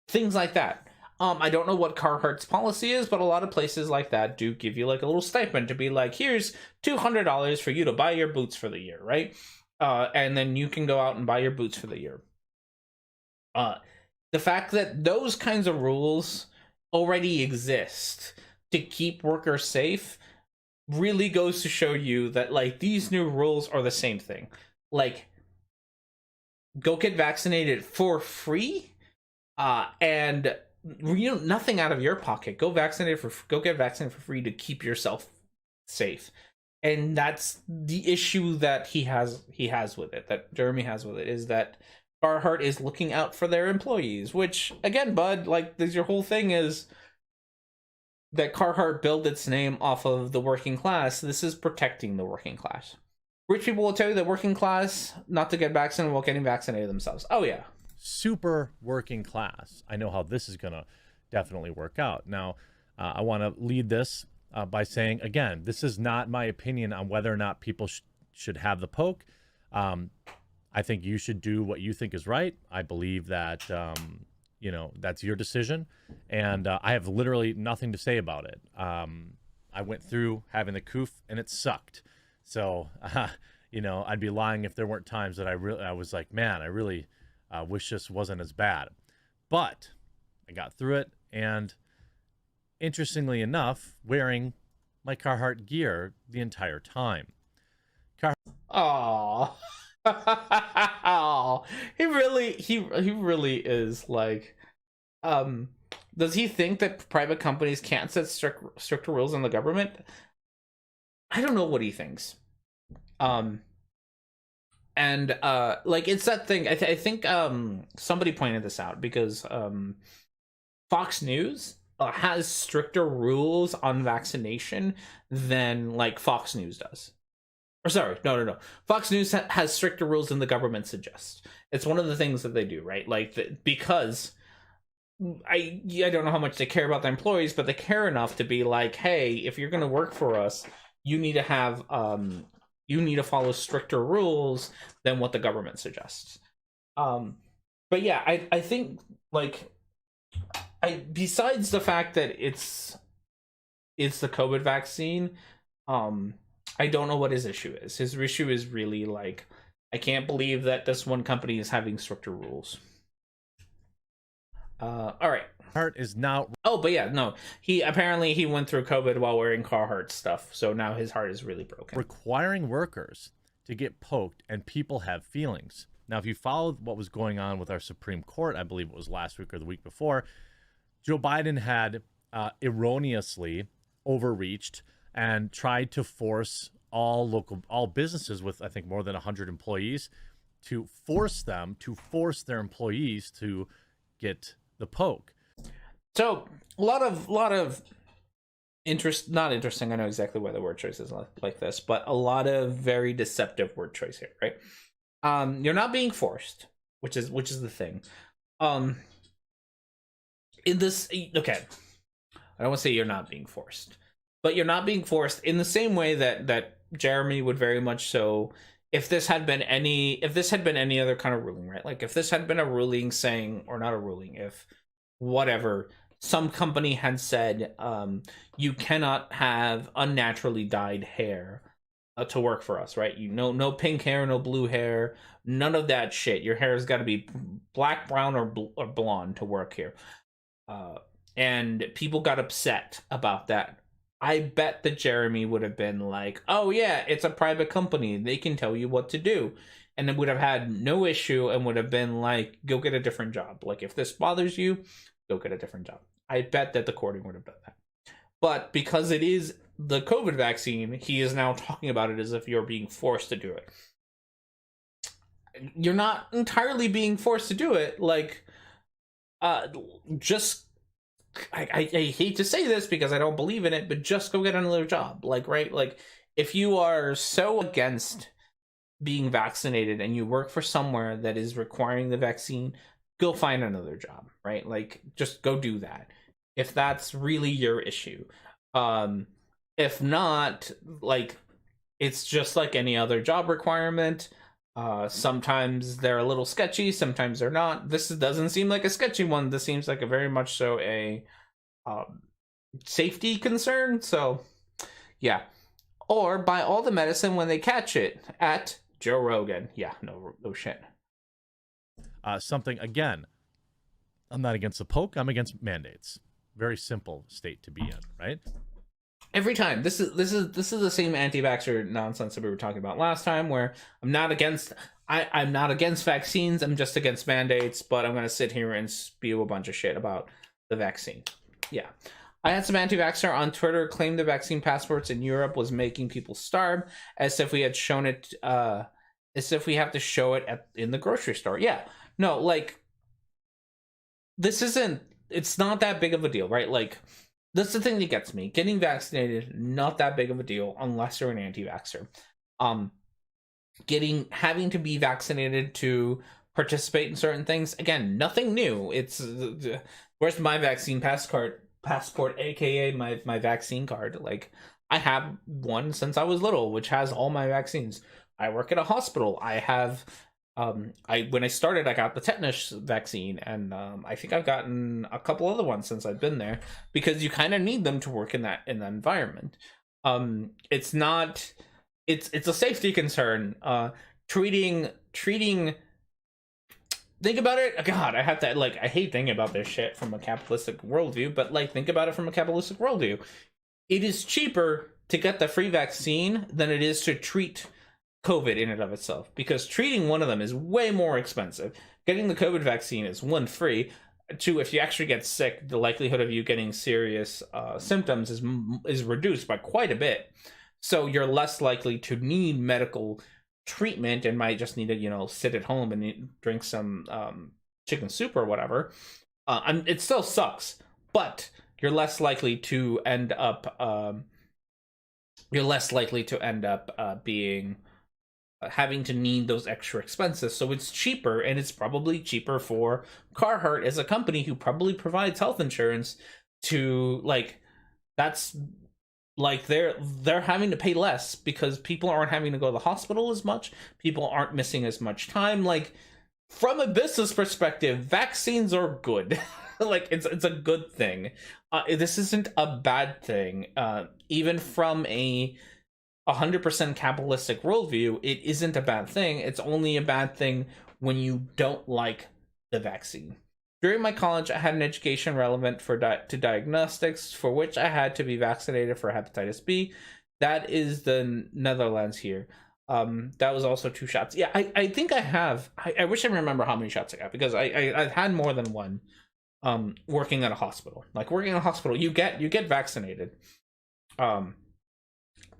things like that. I don't know what Carhartt's policy is, but a lot of places like that do give you like a little stipend to be like, here's $200 for you to buy your boots for the year, right? And then you can go out and buy your boots for the year. The fact that those kinds of rules already exist to keep workers safe really goes to show you that like these new rules are the same thing. Like, go get vaccinated for free, and nothing out of your pocket. Go get vaccinated for free to keep yourself safe. And that's the issue that he has with it, that Jeremy has with it, is that Carhartt is looking out for their employees, which, again, bud, like, your whole thing is that Carhartt built its name off of the working class. This is protecting the working class. Rich people will tell you that working class not to get vaccinated while getting vaccinated themselves. Oh, yeah. Super working class. I know how this is going to definitely work out. Now, I want to lead this by saying, again, this is not my opinion on whether or not people should have the poke. I think you should do what you think is right. I believe that, that's your decision. And I have literally nothing to say about it. I went through having the coof, and it sucked. So, I'd be lying if there weren't times that I was like, man, I really wish this wasn't as bad. But I got through it, and interestingly enough, wearing my Carhartt gear the entire time. Oh, he really is like, does he think that private companies can't set stricter rules on the government? I don't know what he thinks. And like, it's that thing. I think somebody pointed this out, because Fox News has stricter rules on vaccination than like Fox News does. Or sorry, no. Fox News has stricter rules than the government suggests. It's one of the things that they do, right? Like, because I don't know how much they care about their employees, but they care enough to be like, hey, if you're going to work for us, you need to have you need to follow stricter rules than what the government suggests. But yeah, I think, like, besides the fact that it's the COVID vaccine, I don't know what his issue is. His issue is really like, I can't believe that this one company is having stricter rules. All right. Heart is now. Oh, but yeah, no. He went through COVID while wearing Carhartt stuff, so now his heart is really broken. Requiring workers to get poked, and people have feelings. Now, if you followed what was going on with our Supreme Court, I believe it was last week or the week before, Joe Biden had erroneously overreached and tried to force all businesses with, I think, more than 100 employees, to force their employees to get the poke. So a lot of interest, not interesting. I know exactly why the word choice is like this, but a lot of very deceptive word choice here, right? You're not being forced, which is the thing. In this, okay, I don't want to say you're not being forced, but you're not being forced in the same way that Jeremy would very much so. If this had been any other kind of ruling, right? Like, if this had been a ruling saying, or not a ruling, if whatever, some company had said, you cannot have unnaturally dyed hair to work for us, right? No pink hair, no blue hair, none of that shit. Your hair has got to be black, brown, or blonde to work here. And people got upset about that. I bet that Jeremy would have been like, oh yeah, it's a private company, they can tell you what to do. And it would have had no issue and would have been like, go get a different job. Like, if this bothers you, go get a different job. I bet that the courting would have done that. But because it is the COVID vaccine, he is now talking about it as if you're being forced to do it. You're not entirely being forced to do it. Like, just... I hate to say this because I don't believe in it, but just go get another job. Like, right? Like, if you are so against being vaccinated and you work for somewhere that is requiring the vaccine, go find another job, right? Like, just go do that if that's really your issue. If not, like, it's just like any other job requirement. Sometimes they're a little sketchy, sometimes they're not. This doesn't seem like a sketchy one. This seems like a very much so a safety concern. So, yeah. Or buy all the medicine when they catch it at Joe Rogan. Yeah, no shit. Something, again, I'm not against the poke, I'm against mandates. Very simple state to be in, right? Every time. This is the same anti-vaxxer nonsense that we were talking about last time, where I'm not against vaccines, I'm just against mandates, but I'm gonna sit here and spew a bunch of shit about the vaccine. Yeah. I had some anti-vaxxer on Twitter claim the vaccine passports in Europe was making people starve, as if we had shown it as if we have to show it in the grocery store. Yeah. No, like, it's not that big of a deal, right? Like, that's the thing that gets me. Getting vaccinated, not that big of a deal unless you're an anti-vaxxer. Having to be vaccinated to participate in certain things, again, nothing new. It's where's my vaccine passport, aka my vaccine card. Like, I have one since I was little, which has all my vaccines. I work at a hospital. I have when I started, I got the tetanus vaccine, and I think I've gotten a couple other ones since I've been there, because you kind of need them to work in that environment. It's a safety concern. Treating. Think about it. God, I have to, like, I hate thinking about this shit from a capitalistic worldview, but, like, think about it from a capitalistic worldview. It is cheaper to get the free vaccine than it is to treat COVID in and of itself, because treating one of them is way more expensive. Getting the COVID vaccine is, one, free. Two, if you actually get sick, the likelihood of you getting serious symptoms is reduced by quite a bit. So you're less likely to need medical treatment and might just need to, sit at home and drink some chicken soup or whatever. And it still sucks, but you're less likely to end up being having to need those extra expenses. So it's cheaper, and it's probably cheaper for Carhartt as a company who probably provides health insurance to that's they're having to pay less because people aren't having to go to the hospital as much. People aren't missing as much time. From a business perspective, vaccines are good. It's a good thing. This isn't a bad thing. Even from a 100% capitalistic worldview, it isn't a bad thing. It's only a bad thing when you don't like the vaccine. During my college, I had an education relevant to diagnostics, for which I had to be vaccinated for hepatitis B. That is the Netherlands here. That was also 2 shots. Yeah, I think I have. I wish I remember how many shots I got, because I've had more than one. Working at a hospital, working at a hospital, you get vaccinated.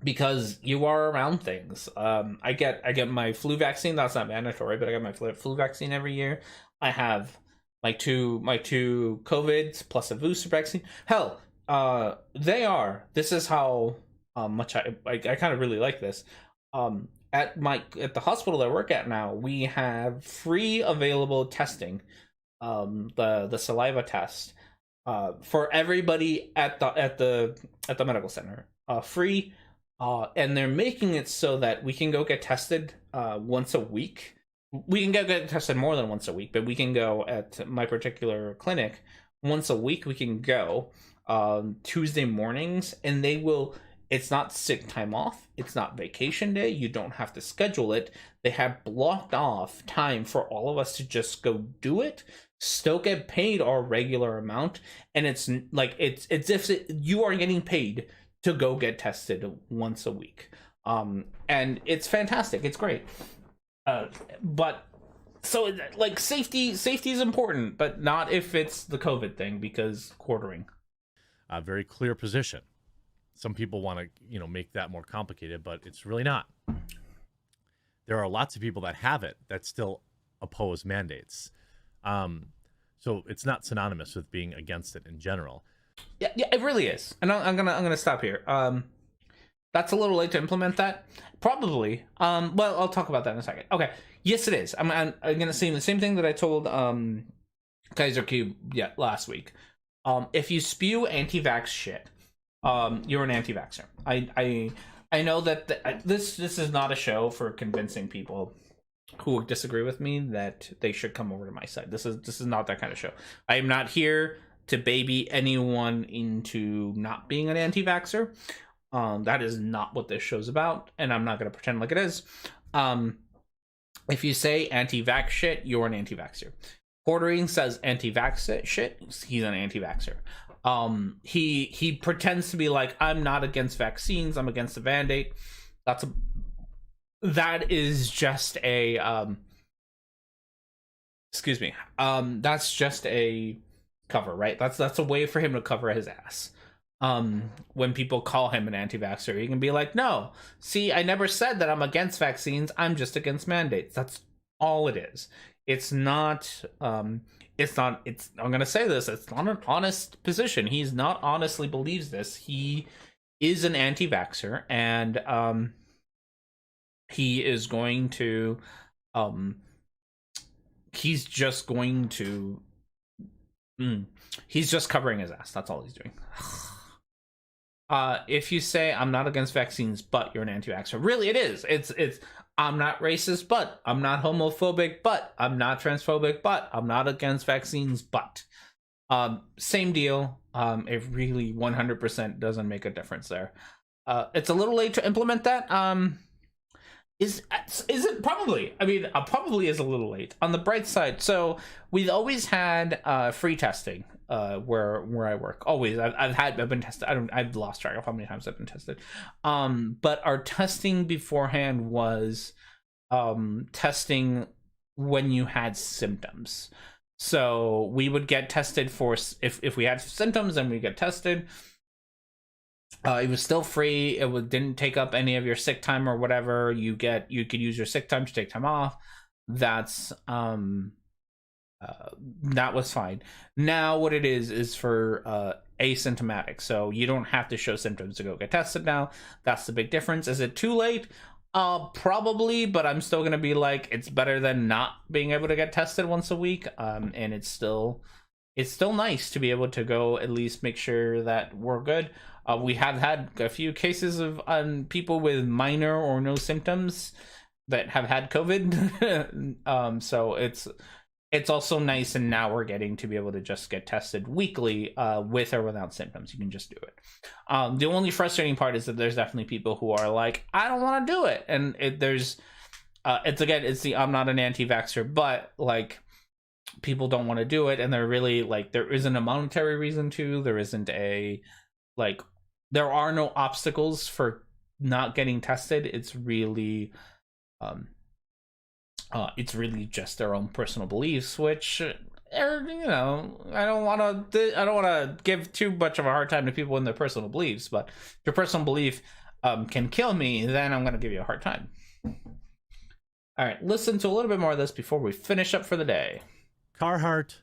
Because you are around things. I get my flu vaccine. That's not mandatory, but I get my flu vaccine every year. I have my two COVIDs plus a booster vaccine. Hell, this is how much I kind of really like this. At the hospital I work at now, we have free available testing, the saliva test, for everybody at the medical center, free. And they're making it so that we can go get tested once a week. We can get tested more than once a week, but we can go at my particular clinic once a week. We can go Tuesday mornings, and it's not sick time off. It's not vacation day. You don't have to schedule it. They have blocked off time for all of us to just go do it, still get paid our regular amount. And it's if you are getting paid to go get tested once a week. And it's fantastic. It's great. But so safety is important, but not if it's the COVID thing, because quartering. A very clear position. Some people want to, make that more complicated, but it's really not. There are lots of people that have it that still oppose mandates. So it's not synonymous with being against it in general. Yeah, it really is, and I'm gonna stop here. That's a little late to implement that, probably. Well, I'll talk about that in a second. Okay, yes, it is. I'm gonna say the same thing that I told Kaiser Cube last week. If you spew anti-vax shit, you're an anti-vaxxer. I know that this is not a show for convincing people who disagree with me that they should come over to my side. This is not that kind of show. I am not here to baby anyone into not being an anti-vaxxer. That is not what this show's about, and I'm not going to pretend like it is. If you say anti-vax shit, you're an anti-vaxxer. Quartering says anti-vax shit, he's an anti-vaxxer. He pretends to be like, I'm not against vaccines, I'm against the mandate. That is just a that's just a cover, right? That's a way for him to cover his ass. When people call him an anti-vaxxer, he can be like, no, see, I never said that I'm against vaccines, I'm just against mandates. That's all it is. It's not I'm gonna say this, it's not an honest position. He's not honestly believes this. He is an anti-vaxxer, and he is going to he's just going to he's just covering his ass. That's all he's doing. If you say I'm not against vaccines, but you're an anti-vaxxer, really it is. It's I'm not racist, but I'm not homophobic, but I'm not transphobic, but I'm not against vaccines, but same deal. It really 100% doesn't make a difference there. It's a little late to implement that. Is it? Probably. I mean, probably is a little late. On the bright side, so we've always had free testing where I work. Always, I've been tested. I've lost track of how many times I've been tested. But our testing beforehand was testing when you had symptoms. So we would get tested for if we had symptoms, then we get tested. It was still free. Didn't take up any of your sick time or whatever. You could use your sick time to take time off. That's that was fine. Now what it is for asymptomatic, so you don't have to show symptoms to go get tested now. That's the big difference. Is it too late? Probably, but I'm still gonna be like, it's better than not being able to get tested once a week. And it's still nice to be able to go at least make sure that we're good. We have had a few cases of people with minor or no symptoms that have had COVID. So it's also nice, and now we're getting to be able to just get tested weekly with or without symptoms. You can just do it. The only frustrating part is that there's definitely people who are like, I don't want to do it. And it's I'm not an anti-vaxxer, but like, people don't want to do it, and they're really like, there isn't a monetary reason to, there isn't a, like, there are no obstacles for not getting tested. It's really just their own personal beliefs, which are, you know, I don't want to give too much of a hard time to people in their personal beliefs, but if your personal belief can kill me, then I'm going to give you a hard time. All right, listen to a little bit more of this before we finish up for the day. Carhartt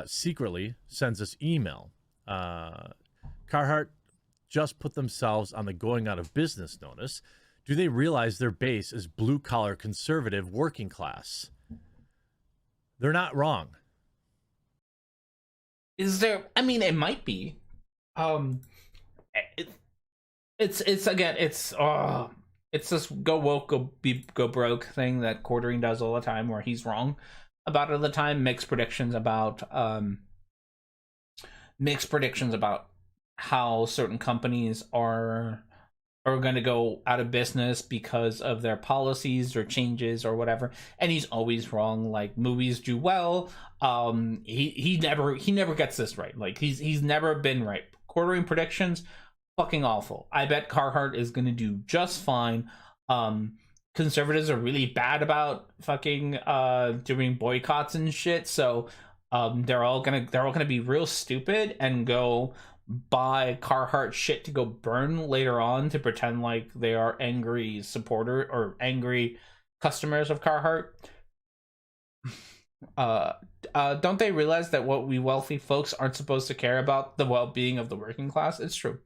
secretly sends us email. Carhartt just put themselves on the going out of business notice. Do they realize their base is blue-collar, conservative, working class? They're not wrong. Is there? I mean, it might be. It's this go woke, go broke thing that Quartering does all the time, where he's wrong about it all the time. Makes predictions about how certain companies are going to go out of business because of their policies or changes or whatever, and he's always wrong. Like, movies do well. He never gets this right. Like, he's never been right. Quartering predictions, fucking awful. I bet Carhartt is going to do just fine. Conservatives are really bad about fucking doing boycotts and shit, so they're all gonna be real stupid and go buy Carhartt shit to go burn later on to pretend like they are angry supporter or angry customers of Carhartt. Don't they realize that what we wealthy folks aren't supposed to care about the well-being of the working class? It's true.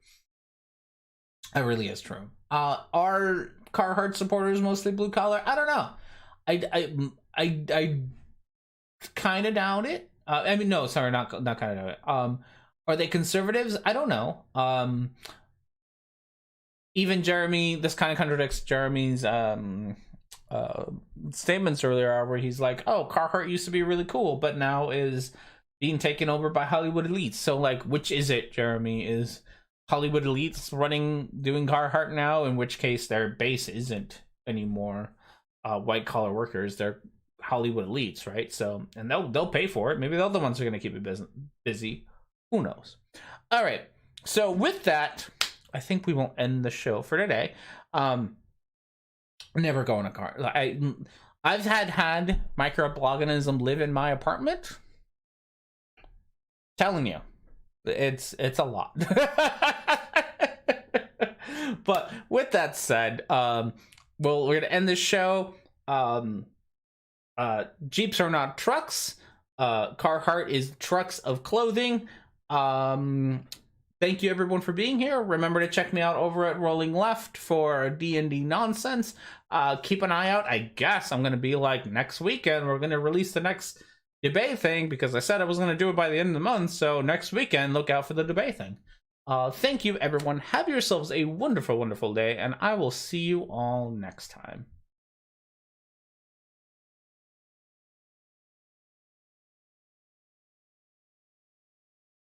It really is true. Are Carhartt supporters mostly blue collar? I don't know. I kind of doubt it. I mean, no, sorry, not kind of doubt it. Are they conservatives? I don't know. Even Jeremy, this kind of contradicts Jeremy's statements earlier, where he's like, oh, Carhartt used to be really cool, but now is being taken over by Hollywood elites. So, like, which is it, Jeremy? Is Hollywood elites doing Carhartt now, in which case their base isn't anymore white collar workers, they're Hollywood elites, right? So, and they'll pay for it. Maybe they're the ones who are going to keep it busy. Who knows? All right. So with that, I think we won't end the show for today. Never go in a car. I've had microorganism live in my apartment. Telling you, it's a lot. But with that said, we're gonna end this show. Jeeps are not trucks. Carhartt is trucks of clothing. Thank you everyone for being here. Remember to check me out over at Rolling Left for DnD nonsense. Keep an eye out. I guess I'm gonna be like next weekend we're gonna release the next debate thing, because I said I was gonna do it by the end of the month. So next weekend, look out for the debate thing. Thank you everyone. Have yourselves a wonderful, wonderful day, and I will see you all next time.